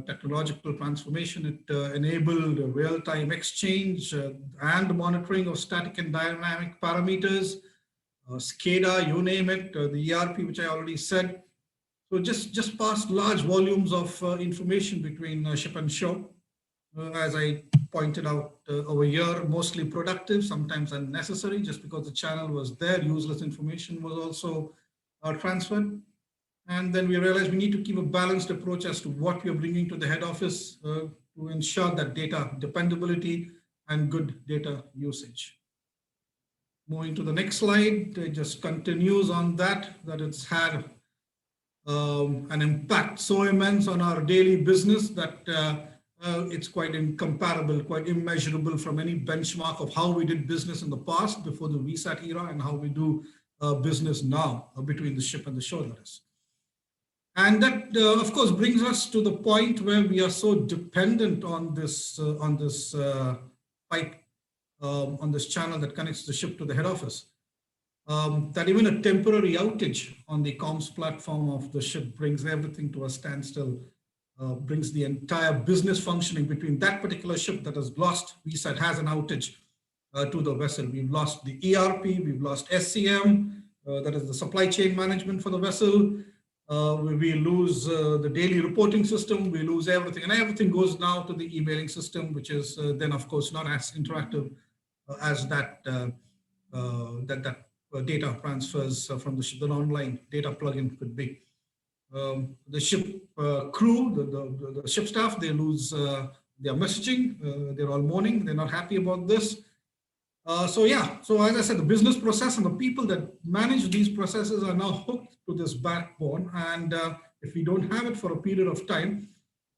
technological transformation, it enabled real-time exchange and monitoring of static and dynamic parameters, SCADA, you name it, the ERP, which I already said. So just passed large volumes of information between ship and shore. As I pointed out over here, mostly productive, sometimes unnecessary, just because the channel was there, useless information was also transferred. And then we realized we need to keep a balanced approach as to what we are bringing to the head office to ensure that data dependability and good data usage. Moving to the next slide, it just continues on that it's had an impact so immense on our daily business that it's quite incomparable, quite immeasurable from any benchmark of how we did business in the past before the VSAT era and how we do business now between the ship and the shore, that is. And that, of course, brings us to the point where we are so dependent on this pipe, on this channel that connects the ship to the head office, that even a temporary outage on the comms platform of the ship brings everything to a standstill, brings the entire business functioning between that particular ship that has lost VSAT, has an outage to the vessel. We've lost the ERP, we've lost SCM, that is the supply chain management for the vessel. We lose the daily reporting system, we lose everything, and everything goes now to the emailing system, which is then, of course, not as interactive as that data transfers from the online data plugin could be. The ship crew, the ship staff, they lose their messaging. They're all mourning. They're not happy about this. So as I said, the business process and the people that manage these processes are now hooked to this backbone. And if we don't have it for a period of time,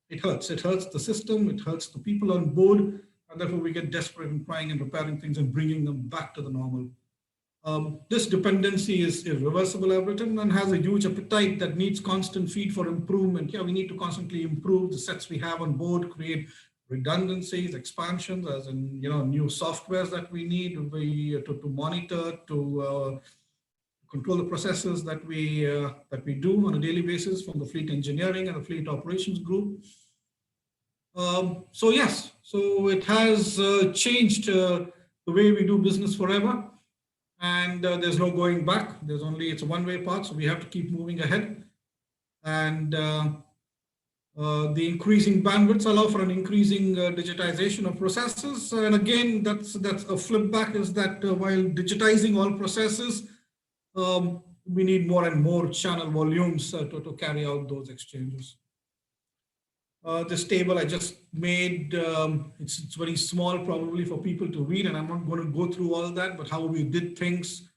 it hurts. It hurts the system. It hurts the people on board. And therefore, we get desperate in trying and repairing things and bringing them back to the normal. This dependency is irreversible, Everton, and has a huge appetite that needs constant feed for improvement. Yeah, we need to constantly improve the sets we have on board, create redundancies, expansions, as in new softwares that we need to monitor, to control the processes that we do on a daily basis from the fleet engineering and the fleet operations group. So it has changed the way we do business forever. And there's no going back. It's a one-way path, so we have to keep moving ahead. And the increasing bandwidths allow for an increasing digitization of processes. And again, that's a flip back, is that while digitizing all processes, we need more and more channel volumes to carry out those exchanges. This table I just made, it's very small probably for people to read, and I'm not going to go through all that, but how we did things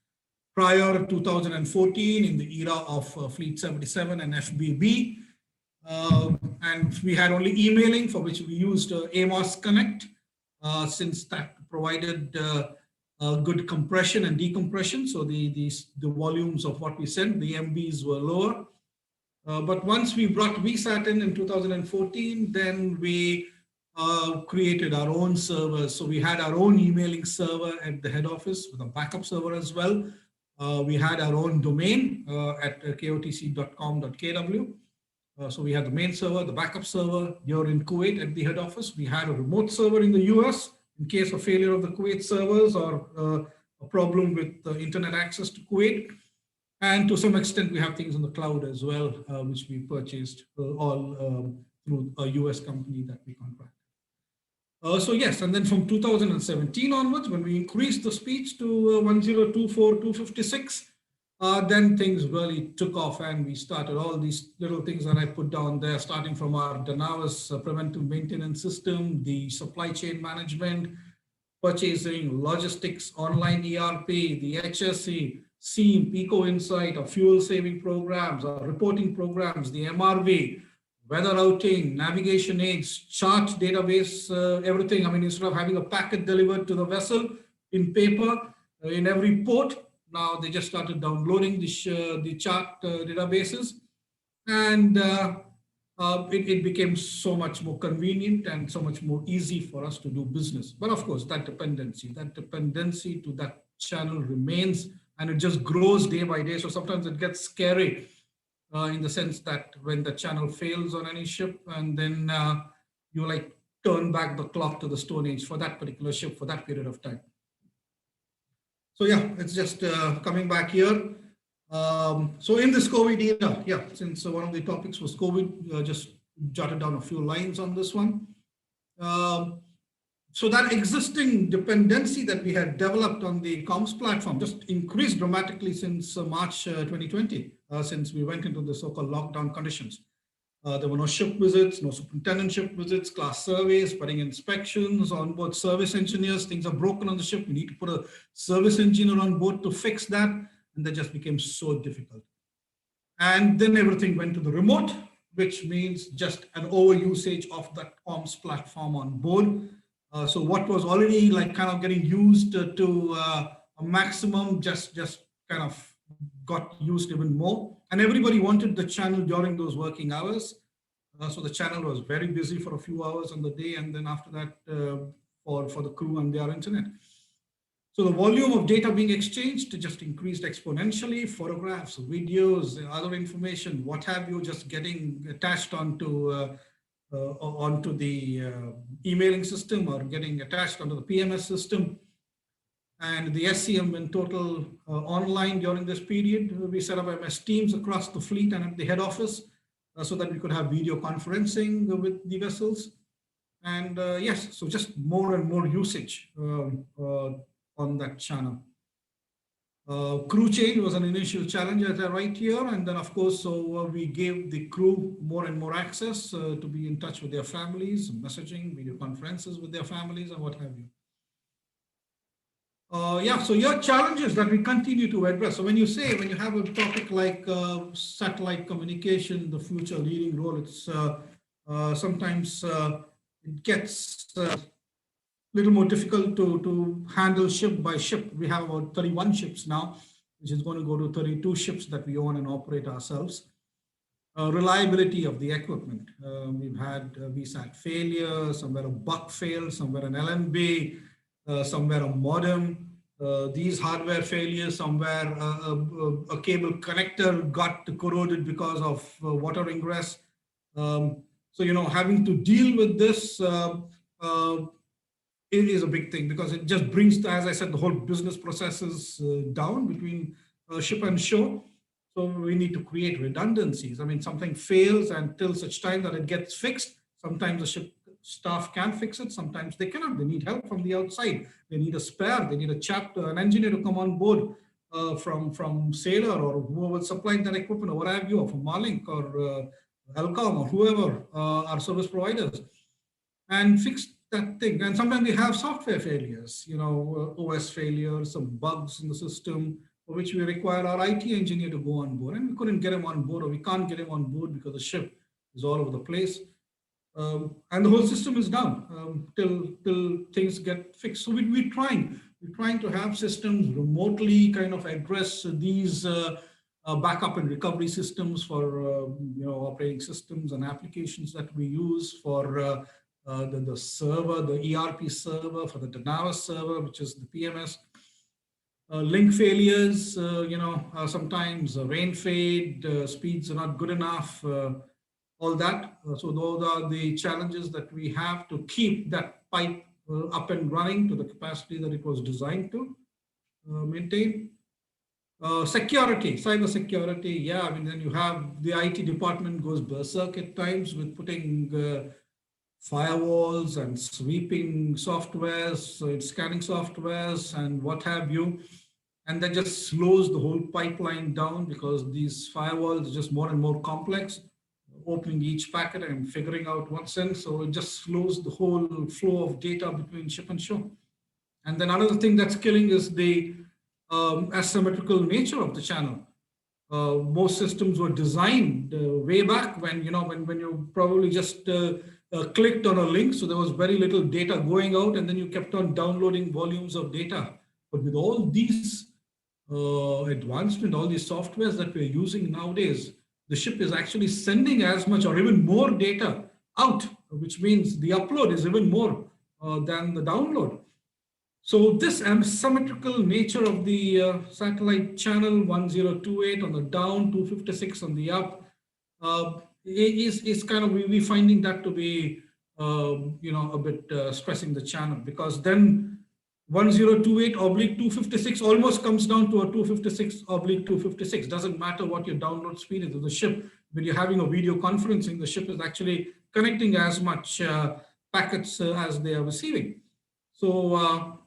prior to 2014 in the era of Fleet 77 and FBB. And we had only emailing, for which we used AMOS Connect, since that provided good compression and decompression. So the volumes of what we sent, the MBs were lower. But once we brought VSAT in 2014, then we created our own servers. So we had our own emailing server at the head office with a backup server as well. We had our own domain at kotc.com.kw. So we had the main server, the backup server here in Kuwait at the head office. We had a remote server in the US in case of failure of the Kuwait servers or a problem with internet access to Kuwait. And to some extent, we have things in the cloud as well, which we purchased all through a US company that we contract. So yes, and then from 2017 onwards, when we increased the speeds to 1024.256, then things really took off, and we started all these little things that I put down there, starting from our Danavis preventive maintenance system, the supply chain management, purchasing, logistics, online ERP, the HSE, SEAM, Pico Insight, our fuel saving programs, our reporting programs, the MRV, weather outing, navigation aids, chart database, everything. I mean, instead of having a packet delivered to the vessel in paper in every port, now they just started downloading the chart databases, and it became so much more convenient and so much more easy for us to do business. But of course, that dependency to that channel remains, and it just grows day by day. So sometimes it gets scary in the sense that when the channel fails on any ship, and then you like turn back the clock to the Stone Age for that particular ship for that period of time. So yeah, it's just coming back here. So in this COVID era, since one of the topics was COVID, just jotted down a few lines on this one. So that existing dependency that we had developed on the comms platform just increased dramatically since March 2020, since we went into the so-called lockdown conditions. There were no ship visits, no superintendentship visits, class surveys, putting inspections, onboard service engineers. Things are broken on the ship. We need to put a service engineer on board to fix that. And that just became so difficult. And then everything went to the remote, which means just an overusage of that comms platform on board. So what was already like kind of getting used to a maximum just kind of got used even more. And everybody wanted the channel during those working hours. So the channel was very busy for a few hours on the day, and then after that for the crew and their internet. So the volume of data being exchanged just increased exponentially. Photographs, videos, other information, what have you, just getting attached onto the emailing system or getting attached onto the PMS system. And the SCM in total online during this period. We set up MS Teams across the fleet and at the head office so that we could have video conferencing with the vessels. And yes, so just more and more usage on that channel. Crew change was an initial challenge, as I write here. And then, of course, so we gave the crew more and more access to be in touch with their families, messaging, video conferences with their families, and what have you. Yeah, so your challenges that we continue to address. So when you have a topic like satellite communication, the future leading role, it's sometimes it gets little more difficult to handle ship by ship. We have about 31 ships now, which is going to go to 32 ships that we own and operate ourselves. Reliability of the equipment. We've had VSAT failure, somewhere a buck failed, somewhere an LMB, somewhere a modem. These hardware failures, somewhere a cable connector got corroded because of water ingress. So, having to deal with this it is a big thing, because it just brings, as I said, the whole business processes down between ship and shore. So we need to create redundancies. I mean, something fails, and till such time that it gets fixed, sometimes the ship staff can fix it, sometimes they cannot. They need help from the outside. They need a spare, they need a chapter, an engineer to come on board from Sailor or whoever supplied that equipment, or what have you, or from Marlink or ALLSM or whoever our service providers, and fix that thing. And sometimes we have software failures, OS failures, some bugs in the system, for which we require our IT engineer to go on board, and we couldn't get him on board, or we can't get him on board because the ship is all over the place. And the whole system is down till things get fixed. So we're trying to have systems remotely kind of address these backup and recovery systems for operating systems and applications that we use for the server, the ERP server, for the Dynavus server, which is the PMS. Link failures, sometimes rain fade, speeds are not good enough, all that. So those are the challenges that we have to keep that pipe up and running to the capacity that it was designed to maintain. Security, cyber security, yeah, I mean, then you have the IT department goes berserk at times with putting firewalls and sweeping softwares, scanning softwares and what have you. And that just slows the whole pipeline down, because these firewalls are just more and more complex, opening each packet and figuring out what's in. So it just slows the whole flow of data between ship and shore. And then another thing that's killing is the asymmetrical nature of the channel. Most systems were designed way back when, when you probably just clicked on a link. So there was very little data going out, and then you kept on downloading volumes of data. But with all these advancement, all these softwares that we're using nowadays, the ship is actually sending as much or even more data out, which means the upload is even more than the download. So this asymmetrical nature of the satellite channel, 1028 on the down, 256 on the up, is kind of, we're finding that to be, a bit stressing the channel, because then 1028/256 almost comes down to a 256/256. Doesn't matter what your download speed is of the ship. When you're having a video conferencing, the ship is actually connecting as much packets as they are receiving. So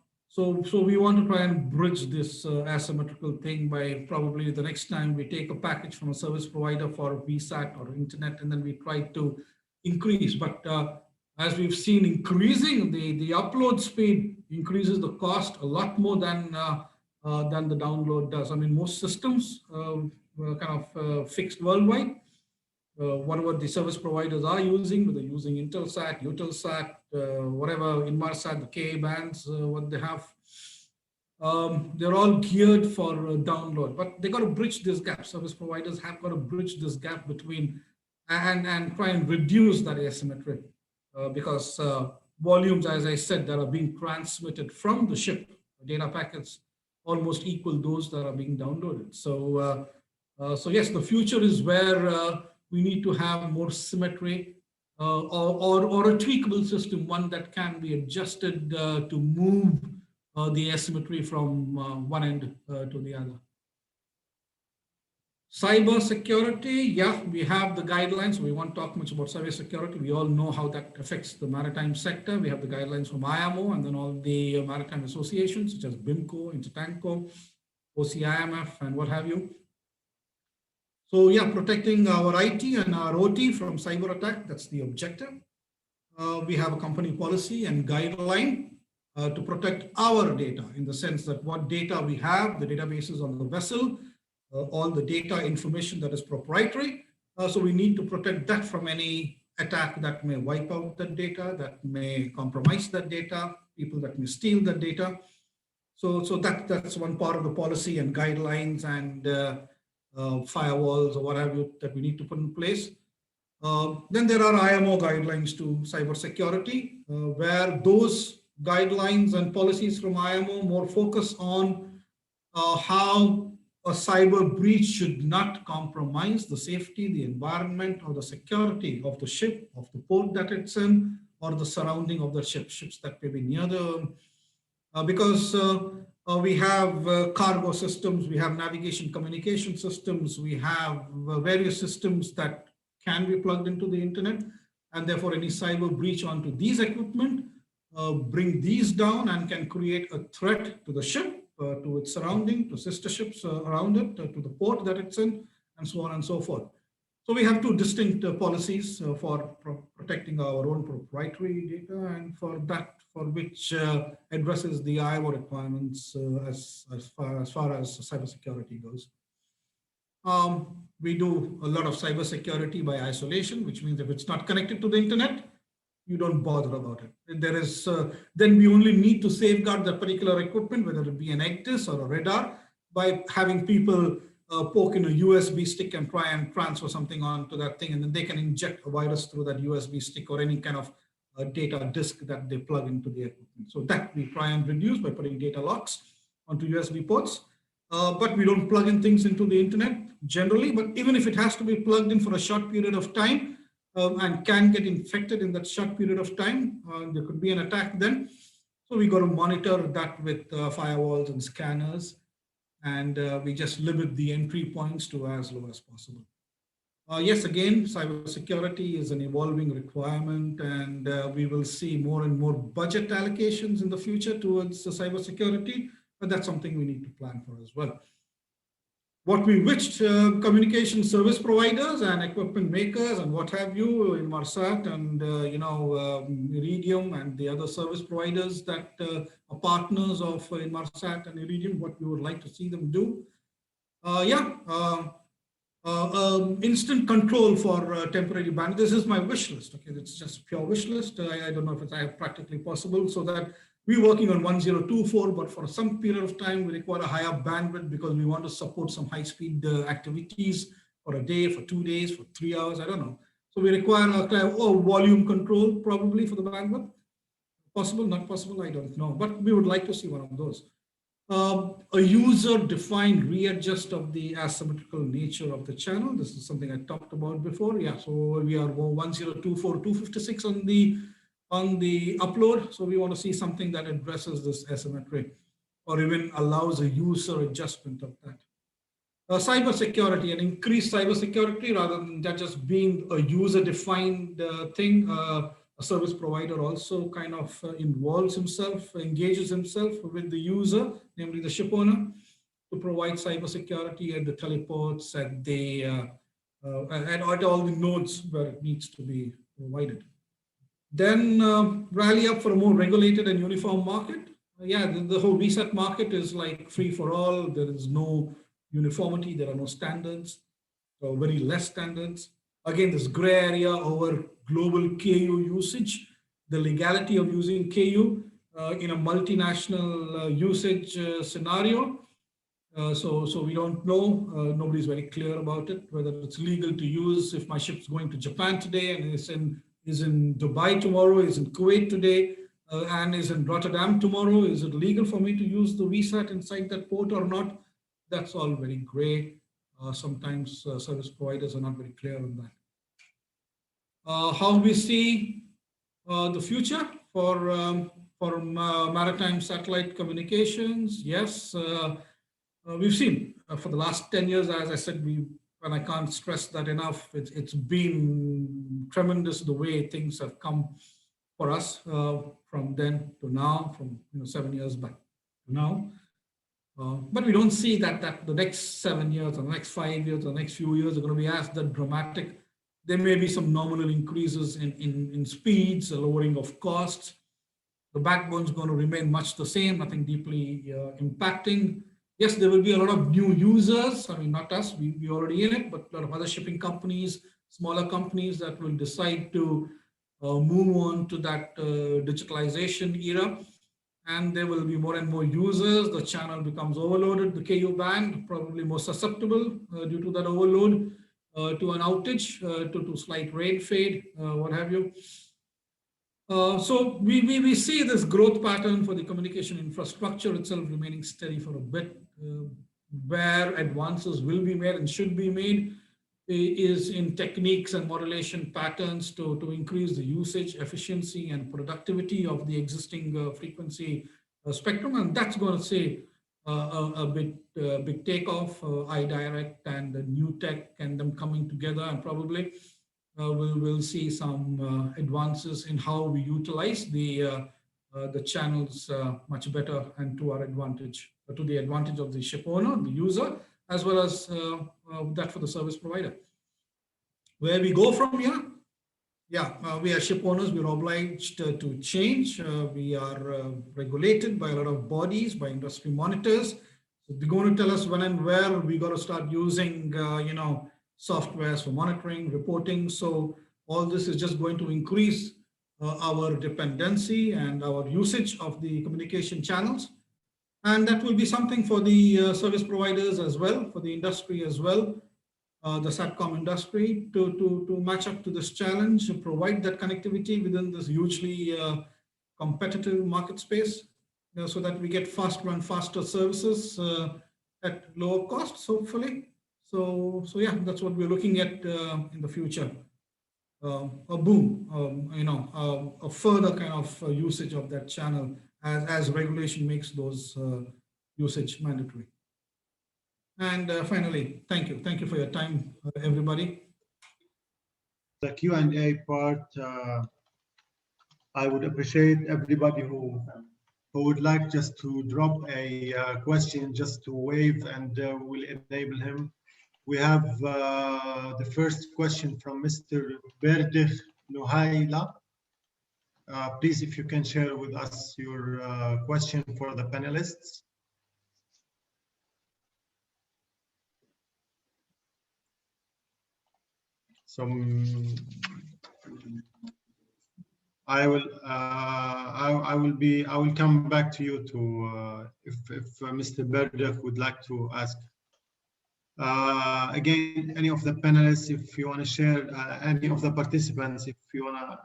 we want to try and bridge this asymmetrical thing by probably the next time we take a package from a service provider for VSAT or internet, and then we try to increase. But as we've seen, increasing the upload speed increases the cost a lot more than the download does. I mean, most systems kind of fixed worldwide. Whatever the service providers are using, whether using Intelsat, Eutelsat, whatever, Inmarsat, the Ka bands, what they have, they're all geared for download. But they got to bridge this gap. Service providers have got to bridge this gap between and try and reduce that asymmetry, because volumes, as I said, that are being transmitted from the ship, data packets, almost equal those that are being downloaded. So yes, the future is where we need to have more symmetry or a tweakable system, one that can be adjusted to move the asymmetry from one end to the other. Cyber security, yeah, we have the guidelines. We won't talk much about cyber security. We all know how that affects the maritime sector. We have the guidelines from IMO and then all the maritime associations such as BIMCO, Intertanko, OCIMF, and what have you. So yeah, protecting our IT and our OT from cyber attack, that's the objective. We have a company policy and guideline to protect our data, in the sense that what data we have, the databases on the vessel, all the data information that is proprietary. So we need to protect that from any attack that may wipe out that data, that may compromise that data, people that may steal that data. So that's one part of the policy and guidelines and firewalls or what have you that we need to put in place. Then there are IMO guidelines to cybersecurity, where those guidelines and policies from IMO more focus on how a cyber breach should not compromise the safety, the environment, or the security of the ship, of the port that it's in, or the surrounding of the ships that may be near the, because we have cargo systems, we have navigation communication systems, we have various systems that can be plugged into the internet, and therefore any cyber breach onto these equipment bring these down and can create a threat to the ship, to its surrounding, to sister ships around it, to the port that it's in, and so on and so forth. So we have two distinct policies for protecting our own proprietary data, and for that, for which addresses the IMO requirements as far as cybersecurity goes. We do a lot of cybersecurity by isolation, which means if it's not connected to the internet, you don't bother about it. There is, then we only need to safeguard that particular equipment, whether it be an ECDIS or a radar, by having people poke in a USB stick and try and transfer something onto that thing, and then they can inject a virus through that USB stick or any kind of data disk that they plug into the equipment. So that we try and reduce by putting data locks onto USB ports. But we don't plug in things into the internet generally, but even if it has to be plugged in for a short period of time and can get infected in that short period of time, there could be an attack then. So we got to monitor that with firewalls and scanners, and we just limit the entry points to as low as possible. Yes, again, cybersecurity is an evolving requirement, and we will see more and more budget allocations in the future towards cybersecurity, but that's something we need to plan for as well. What we wished communication service providers and equipment makers and what have you, Inmarsat and IRIDIUM and the other service providers that are partners of Inmarsat and IRIDIUM, what we would like to see them do. Instant control for temporary ban. This is my wish list. Okay, it's just pure wish list. I don't know if it's practically possible, so that we're working on 1024, but for some period of time, we require a higher bandwidth because we want to support some high-speed activities for a day, for 2 days, for 3 hours, I don't know. So we require a kind of volume control probably for the bandwidth. Possible, not possible, I don't know, but we would like to see one of those. A user-defined readjust of the asymmetrical nature of the channel. This is something I talked about before. Yeah, so we are 1024, 256 on the upload. So we want to see something that addresses this asymmetry or even allows a user adjustment of that. Cybersecurity, and increased cybersecurity rather than that just being a user-defined thing. A service provider also kind of involves himself, engages himself with the user, namely the ship owner, to provide cybersecurity at the teleports, at the at all the nodes where it needs to be provided. Then rally up for a more regulated and uniform market. The whole VSAT market is like free for all. There is no uniformity. There are no standards, or very less standards. Again, this gray area over global KU usage, the legality of using KU in a multinational usage scenario. So we don't know. Nobody's very clear about it, whether it's legal to use. If my ship's going to Japan today and is in Dubai tomorrow, is in Kuwait today, and is in Rotterdam tomorrow, is it legal for me to use the VSAT inside that port or not? That's all very gray. Sometimes service providers are not very clear on that. How we see the future for maritime satellite communications? Yes, we've seen for the last 10 years, as I said, and I can't stress that enough, it's been tremendous the way things have come for us from then to now, from 7 years back to now. But we don't see that the next 7 years or the next 5 years or the next few years are going to be as that dramatic. There may be some nominal increases in speeds, a lowering of costs. The backbone is going to remain much the same, nothing deeply impacting. Yes, there will be a lot of new users. I mean, not us, we're already in it, but a lot of other shipping companies, smaller companies that will decide to move on to that digitalization era. And there will be more and more users. The channel becomes overloaded. The KU band probably more susceptible due to that overload to an outage, to slight rain fade, what have you. So we see this growth pattern for the communication infrastructure itself remaining steady for a bit. Where advances will be made and should be made is in techniques and modulation patterns to increase the usage, efficiency, and productivity of the existing frequency spectrum. And that's going to say a big takeoff, iDirect and the new tech and them coming together, and probably we'll see some advances in how we utilize the channels much better and to our advantage, to the advantage of the ship owner, the user, as well as that for the service provider. Where we go from here? Yeah, we are ship owners, we're obliged to change. We are regulated by a lot of bodies, by industry monitors. So they're going to tell us when and where we got to start using, softwares for monitoring, reporting. So all this is just going to increase our dependency and our usage of the communication channels. And that will be something for the service providers as well, for the industry as well, the SATCOM industry to match up to this challenge, to provide that connectivity within this hugely competitive market space, so that we get faster and faster services at lower costs, hopefully. So yeah, that's what we're looking at in the future. A boom, a further kind of usage of that channel as regulation makes those usage mandatory. And finally, thank you. Thank you for your time, everybody. The Q&A part, I would appreciate everybody who would like just to drop a question, just to wave, and we'll enable him. We have the first question from Mr. Berdych Nuhaila. Please, if you can share with us your question for the panelists. So I will come back to you to if Mr. Berdych would like to ask. Again, any of the panelists, if you want to share, any of the participants, if you want to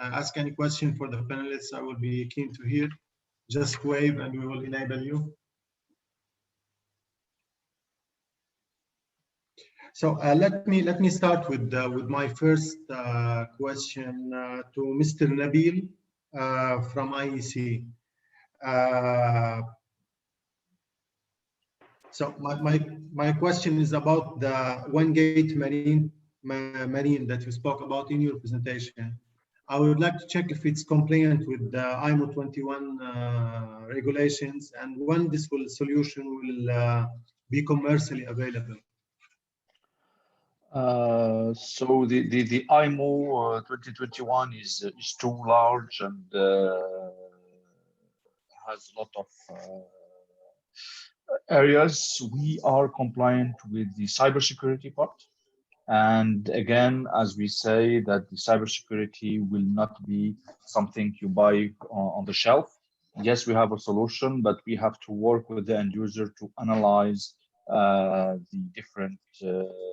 ask any question for the panelists, I will be keen to hear. Just wave and we will enable you. So let me start with my first question to Mr. Nabil from IEC. So my question is about the one gate marine that you spoke about in your presentation. I would like to check if it's compliant with the IMO 21 regulations and when this solution will be commercially available. So the IMO 2021 is too large and has a lot of areas. We are compliant with the cybersecurity part. And again, as we say, that the cybersecurity will not be something you buy on the shelf. Yes, we have a solution, but we have to work with the end user to analyze the different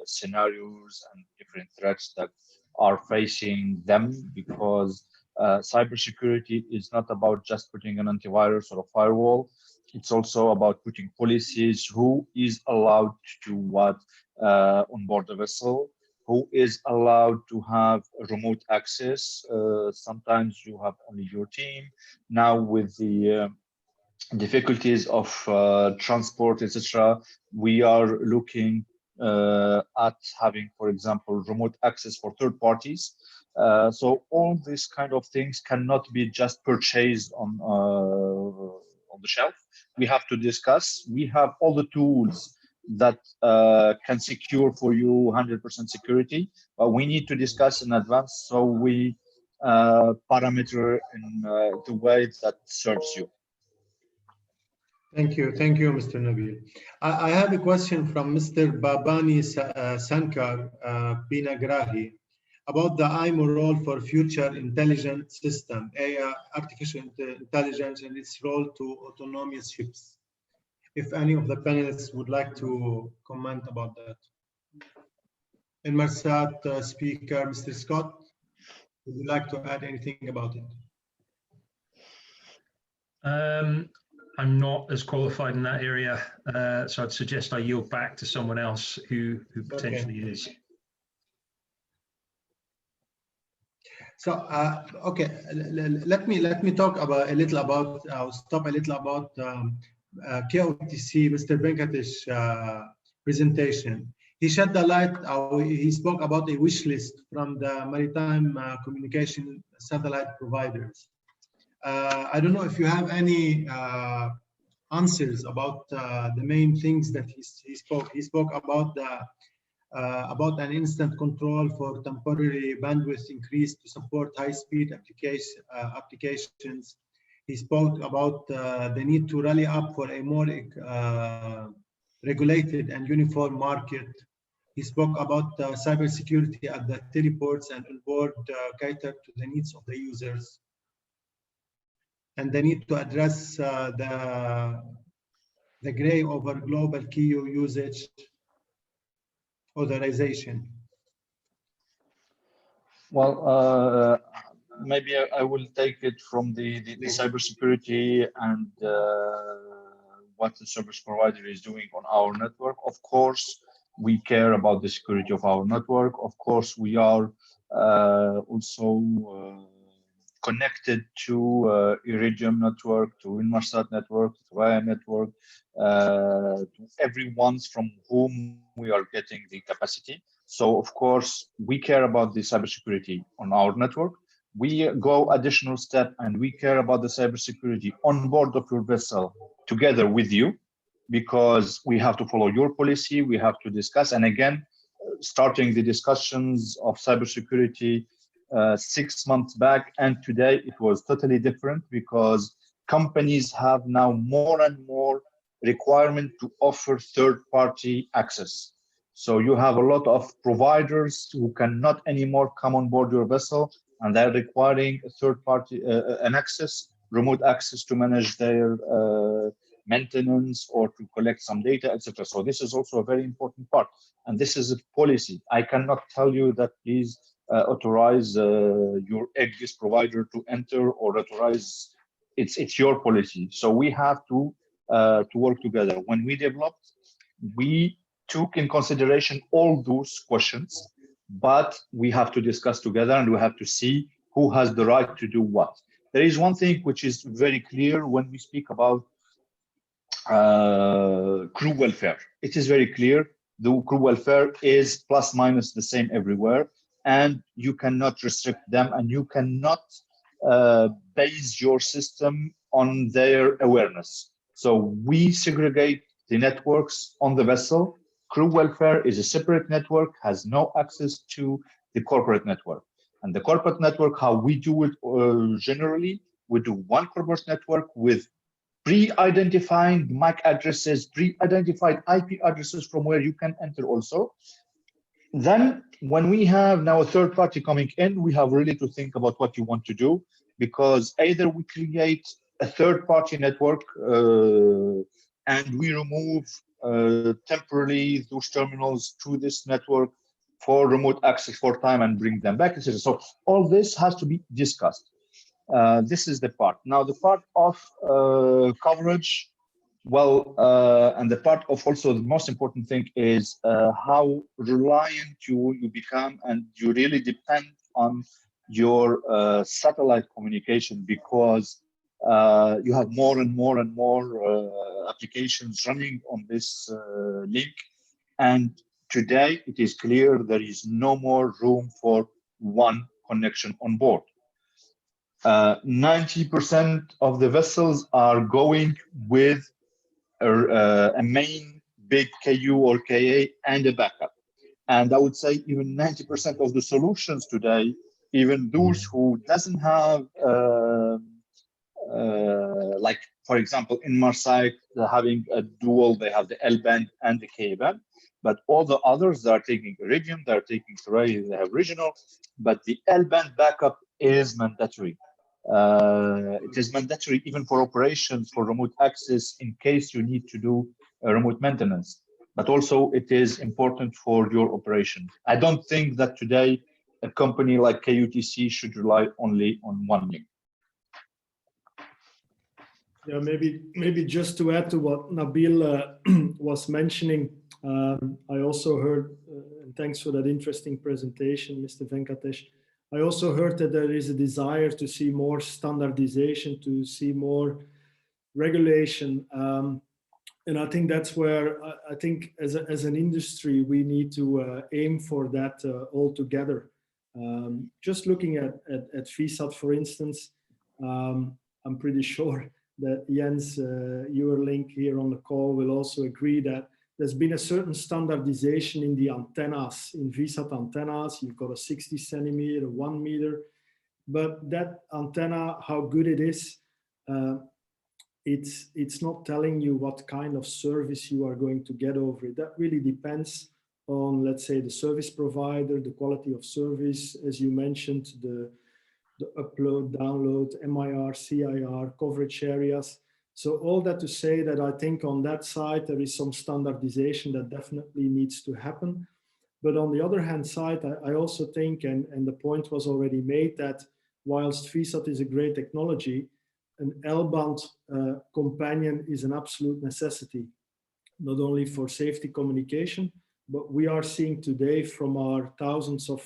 scenarios and different threats that are facing them, because cybersecurity is not about just putting an antivirus or a firewall. It's also about putting policies, who is allowed to do what on board the vessel, who is allowed to have remote access. Sometimes you have only your team. Now with the difficulties of transport, etc., we are looking at having, for example, remote access for third parties. So all these kind of things cannot be just purchased on the shelf. we have to discuss. We have all the tools that can secure for you 100% security, but we need to discuss in advance so we parameter in the way that serves you. Thank you, Mr. Nabil. I have a question from Mr. Babani Sankar Pinagrahi about the IMO role for future intelligent system, artificial intelligence, and its role to autonomous ships. If any of the panelists would like to comment about that. Inmarsat speaker, Mr. Scott, would you like to add anything about it? I'm not as qualified in that area, so I'd suggest I yield back to someone else who potentially is. So, okay, let me talk about a little about, stop a little about KOTC, Mr. Venkatesh presentation. He shed the light, he spoke about a wish list from the maritime communication satellite providers. I don't know if you have any answers about the main things that he spoke. He spoke about an instant control for temporary bandwidth increase to support high-speed applications. He spoke about the need to rally up for a more regulated and uniform market. He spoke about cybersecurity at the teleports and onboard cater to the needs of the users, and the need to address the gray over global KEO usage authorization. Well, maybe I will take it from the cybersecurity and what the service provider is doing on our network. Of course, we care about the security of our network. Of course, we are also connected to IRIDIUM network, to Inmarsat network, to Raya network, to everyone's from whom we are getting the capacity. So, of course, we care about the cybersecurity on our network. We go additional step and we care about the cybersecurity on board of your vessel together with you, because we have to follow your policy. We have to discuss, and again, starting the discussions of cybersecurity 6 months back, and today it was totally different, because companies have now more and more requirement to offer third-party access. So you have a lot of providers who cannot anymore come on board your vessel, and they're requiring a third-party an access, remote access to manage their maintenance or to collect some data, etc. So this is also a very important part, and this is a policy. I cannot tell you that please authorize your EGDIS provider to enter, or authorize. It's your policy. So we have to work together. When we developed, we took in consideration all those questions, but we have to discuss together and we have to see who has the right to do what. There is one thing which is very clear when we speak about crew welfare. It is very clear the crew welfare is plus minus the same everywhere, and you cannot restrict them, and you cannot base your system on their awareness. So we segregate the networks on the vessel. Crew welfare is a separate network, has no access to the corporate network. And the corporate network, how we do it generally, we do one corporate network with pre-identifying MAC addresses, pre-identified IP addresses from where you can enter also. Then when we have now a third party coming in, we have really to think about what you want to do, because either we create a third party network and we remove temporarily those terminals to this network for remote access for time and bring them back, etc. So all this has to be discussed. This is the part. Now the part of coverage, well, and the part of also the most important thing is how reliant you become, and you really depend on your satellite communication, because you have more and more and more applications running on this link. And today it is clear there is no more room for one connection on board. 90% of the vessels are going with a main big KU or KA and a backup. And I would say even 90% of the solutions today, even those who doesn't have, like for example, in Marseille, they're having a dual, they have the L band and the K band, but all the others, they are taking IRIDIUM, they're taking Array, they have regional, but the L band backup is mandatory. It is mandatory even for operations, for remote access, in case you need to do remote maintenance. But also it is important for your operation. I don't think that today a company like KUTC should rely only on one link. Yeah, maybe just to add to what Nabil was mentioning, I also heard, and thanks for that interesting presentation, Mr. Venkatesh. I also heard that there is a desire to see more standardization, to see more regulation. And I think that's where I think as an industry, we need to aim for that altogether. Just looking at VSAT, for instance, I'm pretty sure that Jens, your link here on the call, will also agree that there's been a certain standardization in the antennas, in VSAT antennas. You've got a 60 centimeter, 1 meter, but that antenna, how good it is, it's not telling you what kind of service you are going to get over it. That really depends on, let's say, the service provider, the quality of service, as you mentioned, the upload, download, MIR, CIR, coverage areas. So all that to say that I think on that side, there is some standardization that definitely needs to happen. But on the other hand side, I also think, and the point was already made, that whilst VSAT is a great technology, an L-band companion is an absolute necessity, not only for safety communication, but we are seeing today from our thousands of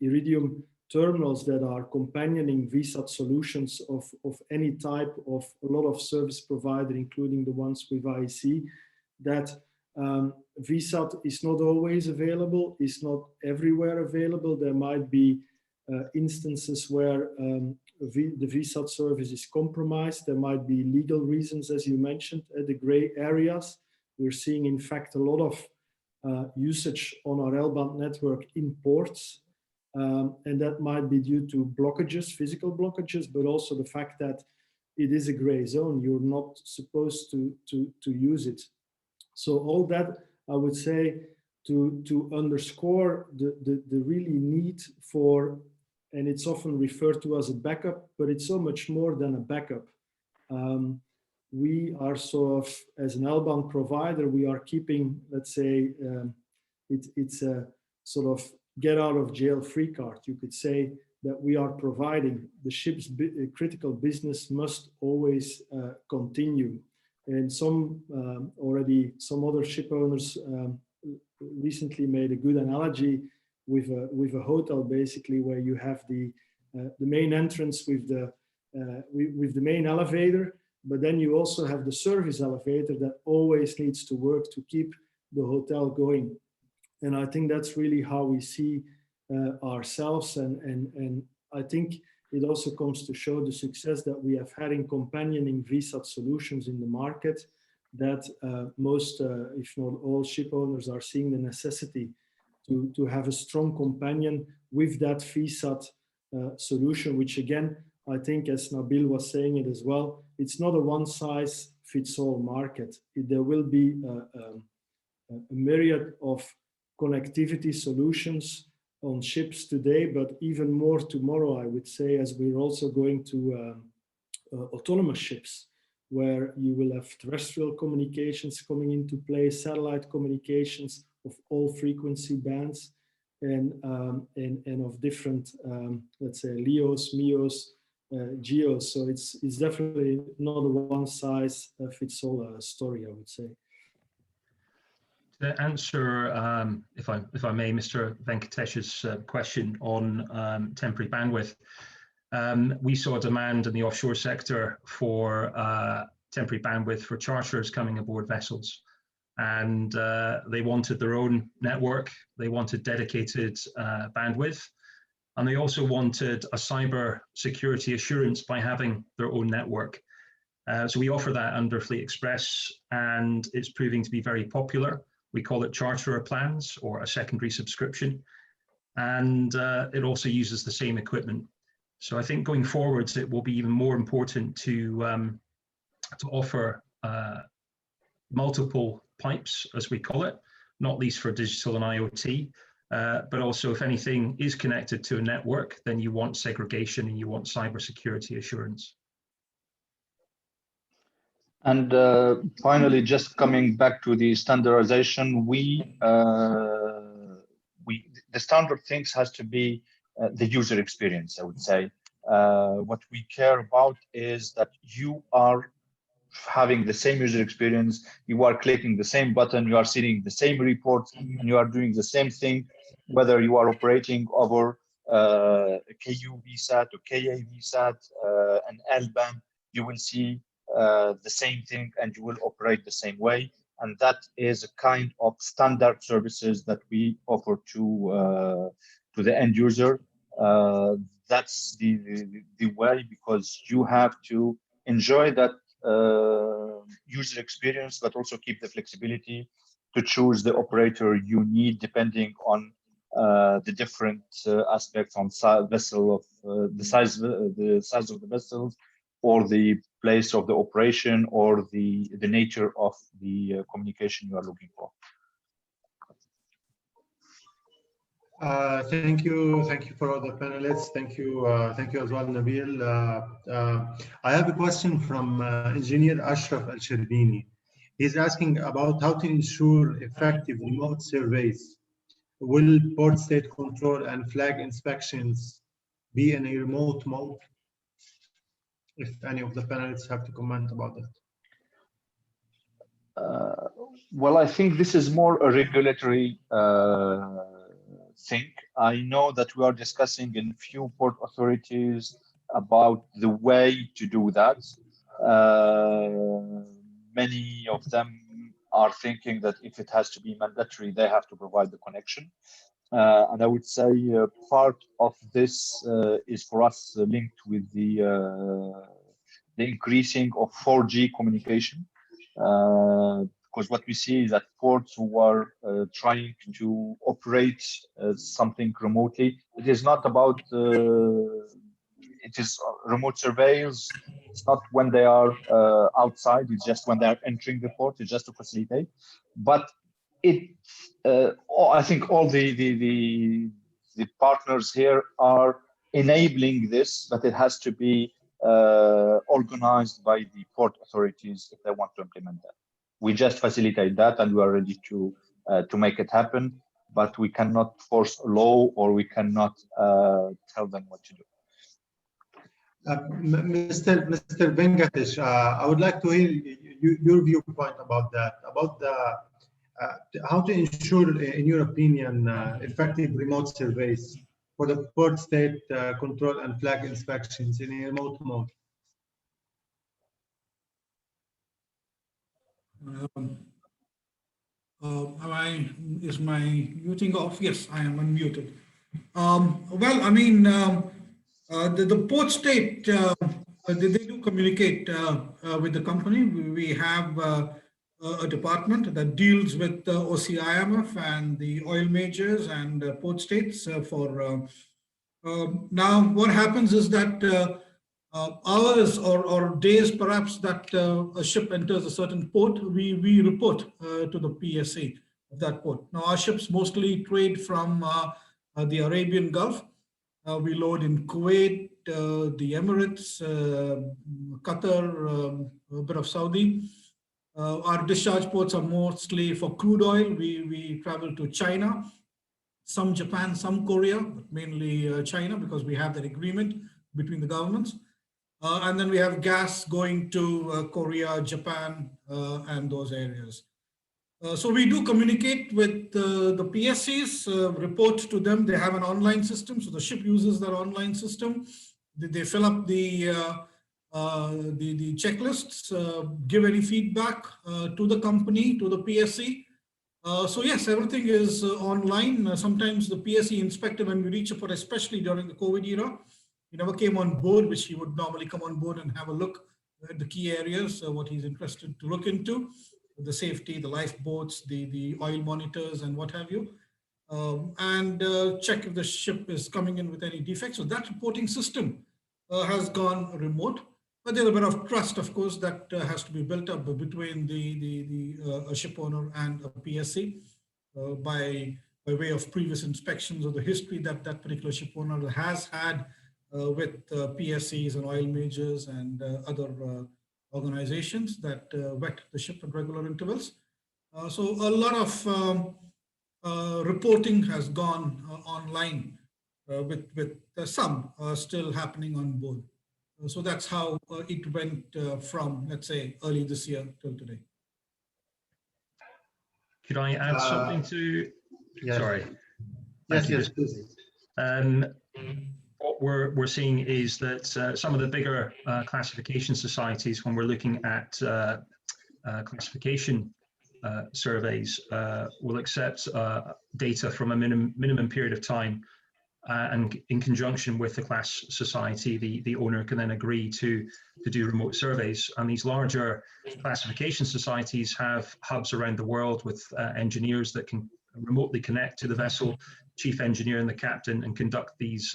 IRIDIUM terminals that are companioning VSAT solutions of any type, of a lot of service provider, including the ones with IEC, that VSAT is not always available, is not everywhere available. There might be instances where the VSAT service is compromised. There might be legal reasons, as you mentioned, at the gray areas. We're seeing, in fact, a lot of usage on our L-band network in ports. And that might be due to blockages, physical blockages, but also the fact that it is a gray zone. You're not supposed to use it. So all that, I would say, to underscore the really need for, and it's often referred to as a backup, but it's so much more than a backup. We are sort of, as an L-band provider, we are keeping, let's say, it's a sort of get out of jail free card. You could say that we are providing the ship's critical business must always continue. And some other ship owners recently made a good analogy with a hotel, basically, where you have the main entrance with the main elevator, but then you also have the service elevator that always needs to work to keep the hotel going. And I think that's really how we see ourselves. And I think it also comes to show the success that we have had in companioning VSAT solutions in the market, that most, if not all, ship owners are seeing the necessity to have a strong companion with that VSAT solution, which again, I think, as Nabil was saying it as well, it's not a one-size-fits-all market. There will be a myriad of connectivity solutions on ships today, but even more tomorrow, I would say, as we're also going to autonomous ships, where you will have terrestrial communications coming into play, satellite communications of all frequency bands, and of different, let's say, LEOs, MEOs, GEOs. So it's definitely not a one-size-fits-all story, I would say. To answer, if I may, Mr. Venkatesh's question on temporary bandwidth, we saw demand in the offshore sector for temporary bandwidth for charterers coming aboard vessels, and they wanted their own network. They wanted dedicated bandwidth, and they also wanted a cyber security assurance by having their own network. So we offer that under Fleet Express, and it's proving to be very popular. We call it charterer plans or a secondary subscription, and it also uses the same equipment. So I think going forwards, it will be even more important to offer multiple pipes, as we call it, not least for digital and IoT, but also if anything is connected to a network, then you want segregation and you want cybersecurity assurance. And finally, just coming back to the standardization, the standard things has to be the user experience, I would say. What we care about is that you are having the same user experience, you are clicking the same button, you are seeing the same reports, and you are doing the same thing, whether you are operating over KU VSAT or KA VSAT and LBAN, you will see the same thing and you will operate the same way. And that is a kind of standard services that we offer to the end user. That's the way, because you have to enjoy that user experience, but also keep the flexibility to choose the operator you need depending on the different aspects on vessel of the size of the vessels, or the place of the operation, or the nature of the communication you are looking for. Thank you for all the panelists. Thank you as well, Nabil. I have a question from Engineer Ashraf Al-Sherbini. He's asking about how to ensure effective remote surveys. Will port state control and flag inspections be in a remote mode? If any of the panelists have to comment about that. Well, I think this is more a regulatory thing. I know that we are discussing in few port authorities about the way to do that. Many of them are thinking that if it has to be mandatory, they have to provide the connection. And I would say part of this is for us linked with the increasing of 4G communication. Because what we see is that ports who are trying to operate something remotely, it is not about, it is remote surveillance. It's not when they are outside, it's just when they are entering the port, it's just to facilitate. But I think all the partners here are enabling this, but it has to be organized by the port authorities if they want to implement that. We just facilitate that, and we are ready to make it happen, but we cannot force a law, or we cannot tell them what to do. Mr. Venkatesh, I would like to hear your viewpoint about that, about how to ensure, in your opinion, effective remote surveys for the port state control and flag inspections in a remote mode. Is my muting off? Yes, I am unmuted. Well, I mean, the port state, they do communicate with the company. We have a department that deals with OCIMF and the oil majors and port states for now. What happens is that hours or days perhaps that a ship enters a certain port, we report to the PSA of that port. Now our ships mostly trade from the Arabian Gulf. We load in Kuwait, the Emirates, Qatar, a bit of Saudi. Our discharge ports are mostly for crude oil. We travel to China, some Japan, some Korea, but mainly China, because we have that agreement between the governments. And then we have gas going to Korea, Japan, and those areas. So we do communicate with the PSCs, report to them. They have an online system, so the ship uses their online system. They fill up the checklists, give any feedback to the company, to the PSC. So yes, everything is online. Sometimes the PSC inspector, when we reach a port, especially during the COVID era, he never came on board, which he would normally come on board and have a look the key areas, what he's interested to look into, the safety, the lifeboats, the oil monitors and what have you, and check if the ship is coming in with any defects. So that reporting system has gone remote, but there's a bit of trust, of course, that has to be built up between a ship owner and a PSC by way of previous inspections or the history that that particular ship owner has had with PSCs and oil majors and other organizations that vet the ship at regular intervals. So a lot of reporting has gone online with some still happening on board. So that's how it went from, let's say, early this year till today. Could I add something to? Yes. Sorry. Yes, please. What we're seeing is that some of the bigger classification societies, when we're looking at classification surveys, will accept data from a minimum period of time, and in conjunction with the class society, the owner can then agree to do remote surveys. And these larger classification societies have hubs around the world with engineers that can remotely connect to the vessel, chief engineer and the captain, and conduct these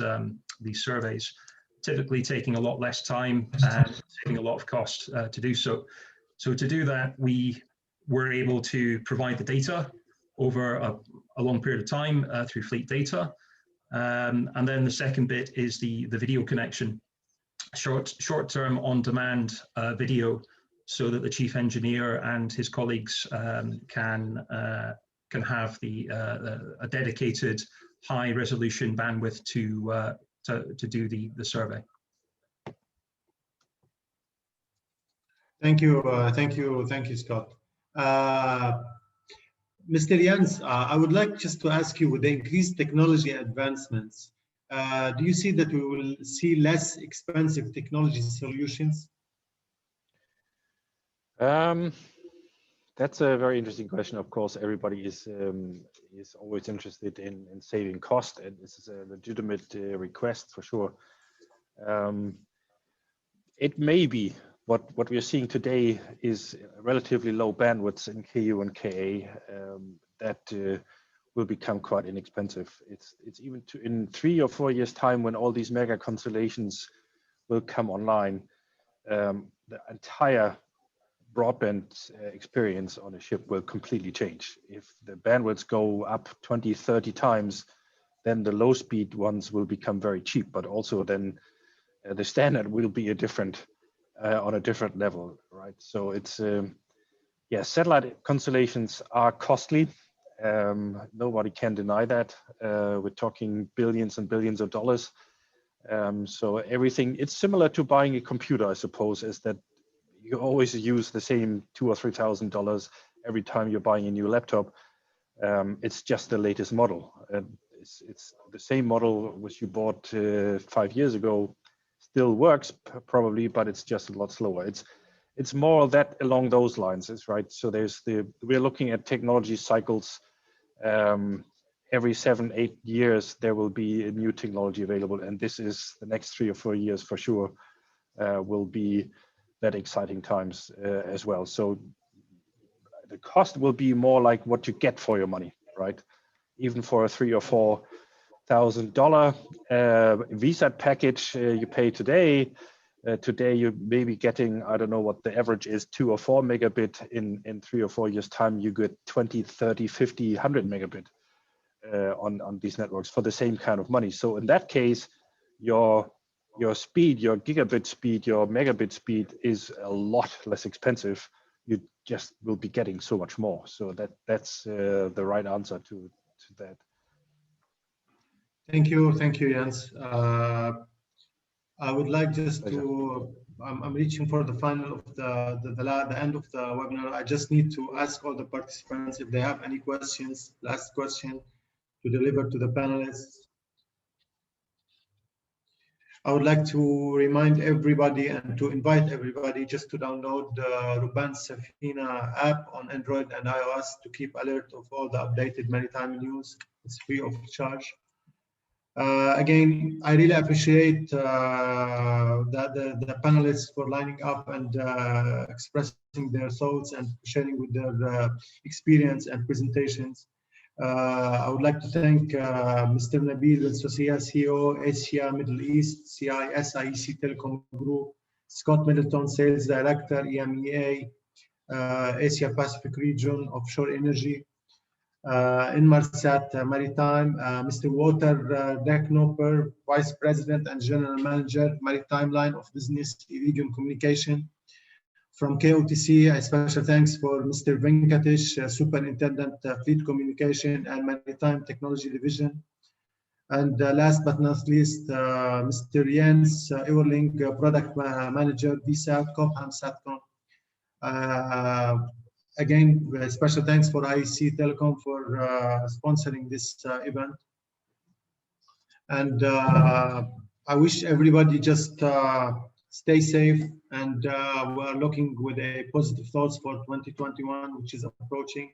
surveys, typically taking a lot less time and saving a lot of cost to do so. So to do that, we were able to provide the data over a long period of time through fleet data. And then the second bit is the video connection, short-term on-demand video, so that the chief engineer and his colleagues can have a dedicated high-resolution bandwidth to do the survey. Thank you, Scott. Mr. Jens, I would like just to ask you, with the increased technology advancements, do you see that we will see less expensive technology solutions? That's a very interesting question. Of course, everybody is always interested in saving cost, and this is a legitimate request for sure. It may be what we are seeing today is relatively low bandwidths in KU and KA that will become quite inexpensive. It's even in 3 or 4 years' time, when all these mega constellations will come online, the entire broadband experience on a ship will completely change. If the bandwidths go up 20, 30 times, then the low speed ones will become very cheap, but also then the standard will be on a different level, right? So it's, yeah, satellite constellations are costly. Nobody can deny that. We're talking billions and billions of dollars. So everything, it's similar to buying a computer, I suppose, is that you always use the same $2,000 or $3,000 every time you're buying a new laptop. It's just the latest model. It's the same model which you bought 5 years ago, still works probably, but it's just a lot slower. It's more that along those lines, is right. So we're looking at technology cycles. Every 7-8 years there will be a new technology available, and this is the next 3 or 4 years for sure will be that exciting times as well. So the cost will be more like what you get for your money, right? Even for a $3,000 or $4,000 VSAT package you pay today, today you may be getting, I don't know what the average is, 2 or 4 megabit. In 3 or 4 years time, you get 20, 30, 50, 100 megabit on these networks for the same kind of money. So in that case, your speed, your gigabit speed, your megabit speed is a lot less expensive. You just will be getting so much more. So that's the right answer to that. Thank you, Jens. I would like just to, I'm reaching for the final of the end of the webinar. I just need to ask all the participants if they have any questions, last question to deliver to the panelists. I would like to remind everybody and to invite everybody just to download the Ruban Safina app on Android and iOS to keep alert of all the updated maritime news. It's free of charge. Again, I really appreciate the panelists for lining up and expressing their thoughts and sharing with their experience and presentations. I would like to thank Mr. Nabil Ben-Sosia, CEO, Asia Middle East, CIS IEC Telecom Group, Scott Middleton, Sales Director, EMEA, Asia Pacific Region, Offshore Energy, Inmarsat Maritime, Mr. Walter Decknopper, Vice President and General Manager, Maritime Line of Business, IRIDIUM Communication. From KOTC, a special thanks for Mr. Venkatesh, Superintendent, Fleet Communication and Maritime Technology Division. And last but not least, Mr. Jens Everling, Product Manager, VSAT, Cobham Satcom. Again, special thanks for IEC Telecom for sponsoring this event. And I wish everybody just stay safe, and we're looking with a positive thoughts for 2021, which is approaching.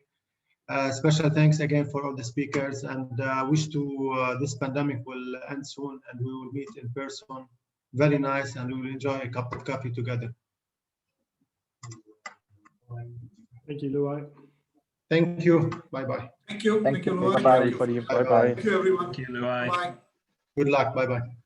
Special thanks again for all the speakers, and wish to this pandemic will end soon and we will meet in person. Very nice, and we will enjoy a cup of coffee together. Thank you, Luai. Thank you. Bye-bye. Thank you. Thank you, Luai. Bye-bye, everybody. Bye-bye. Thank you, everyone. Thank you, Luai. Bye. Good luck. Bye-bye.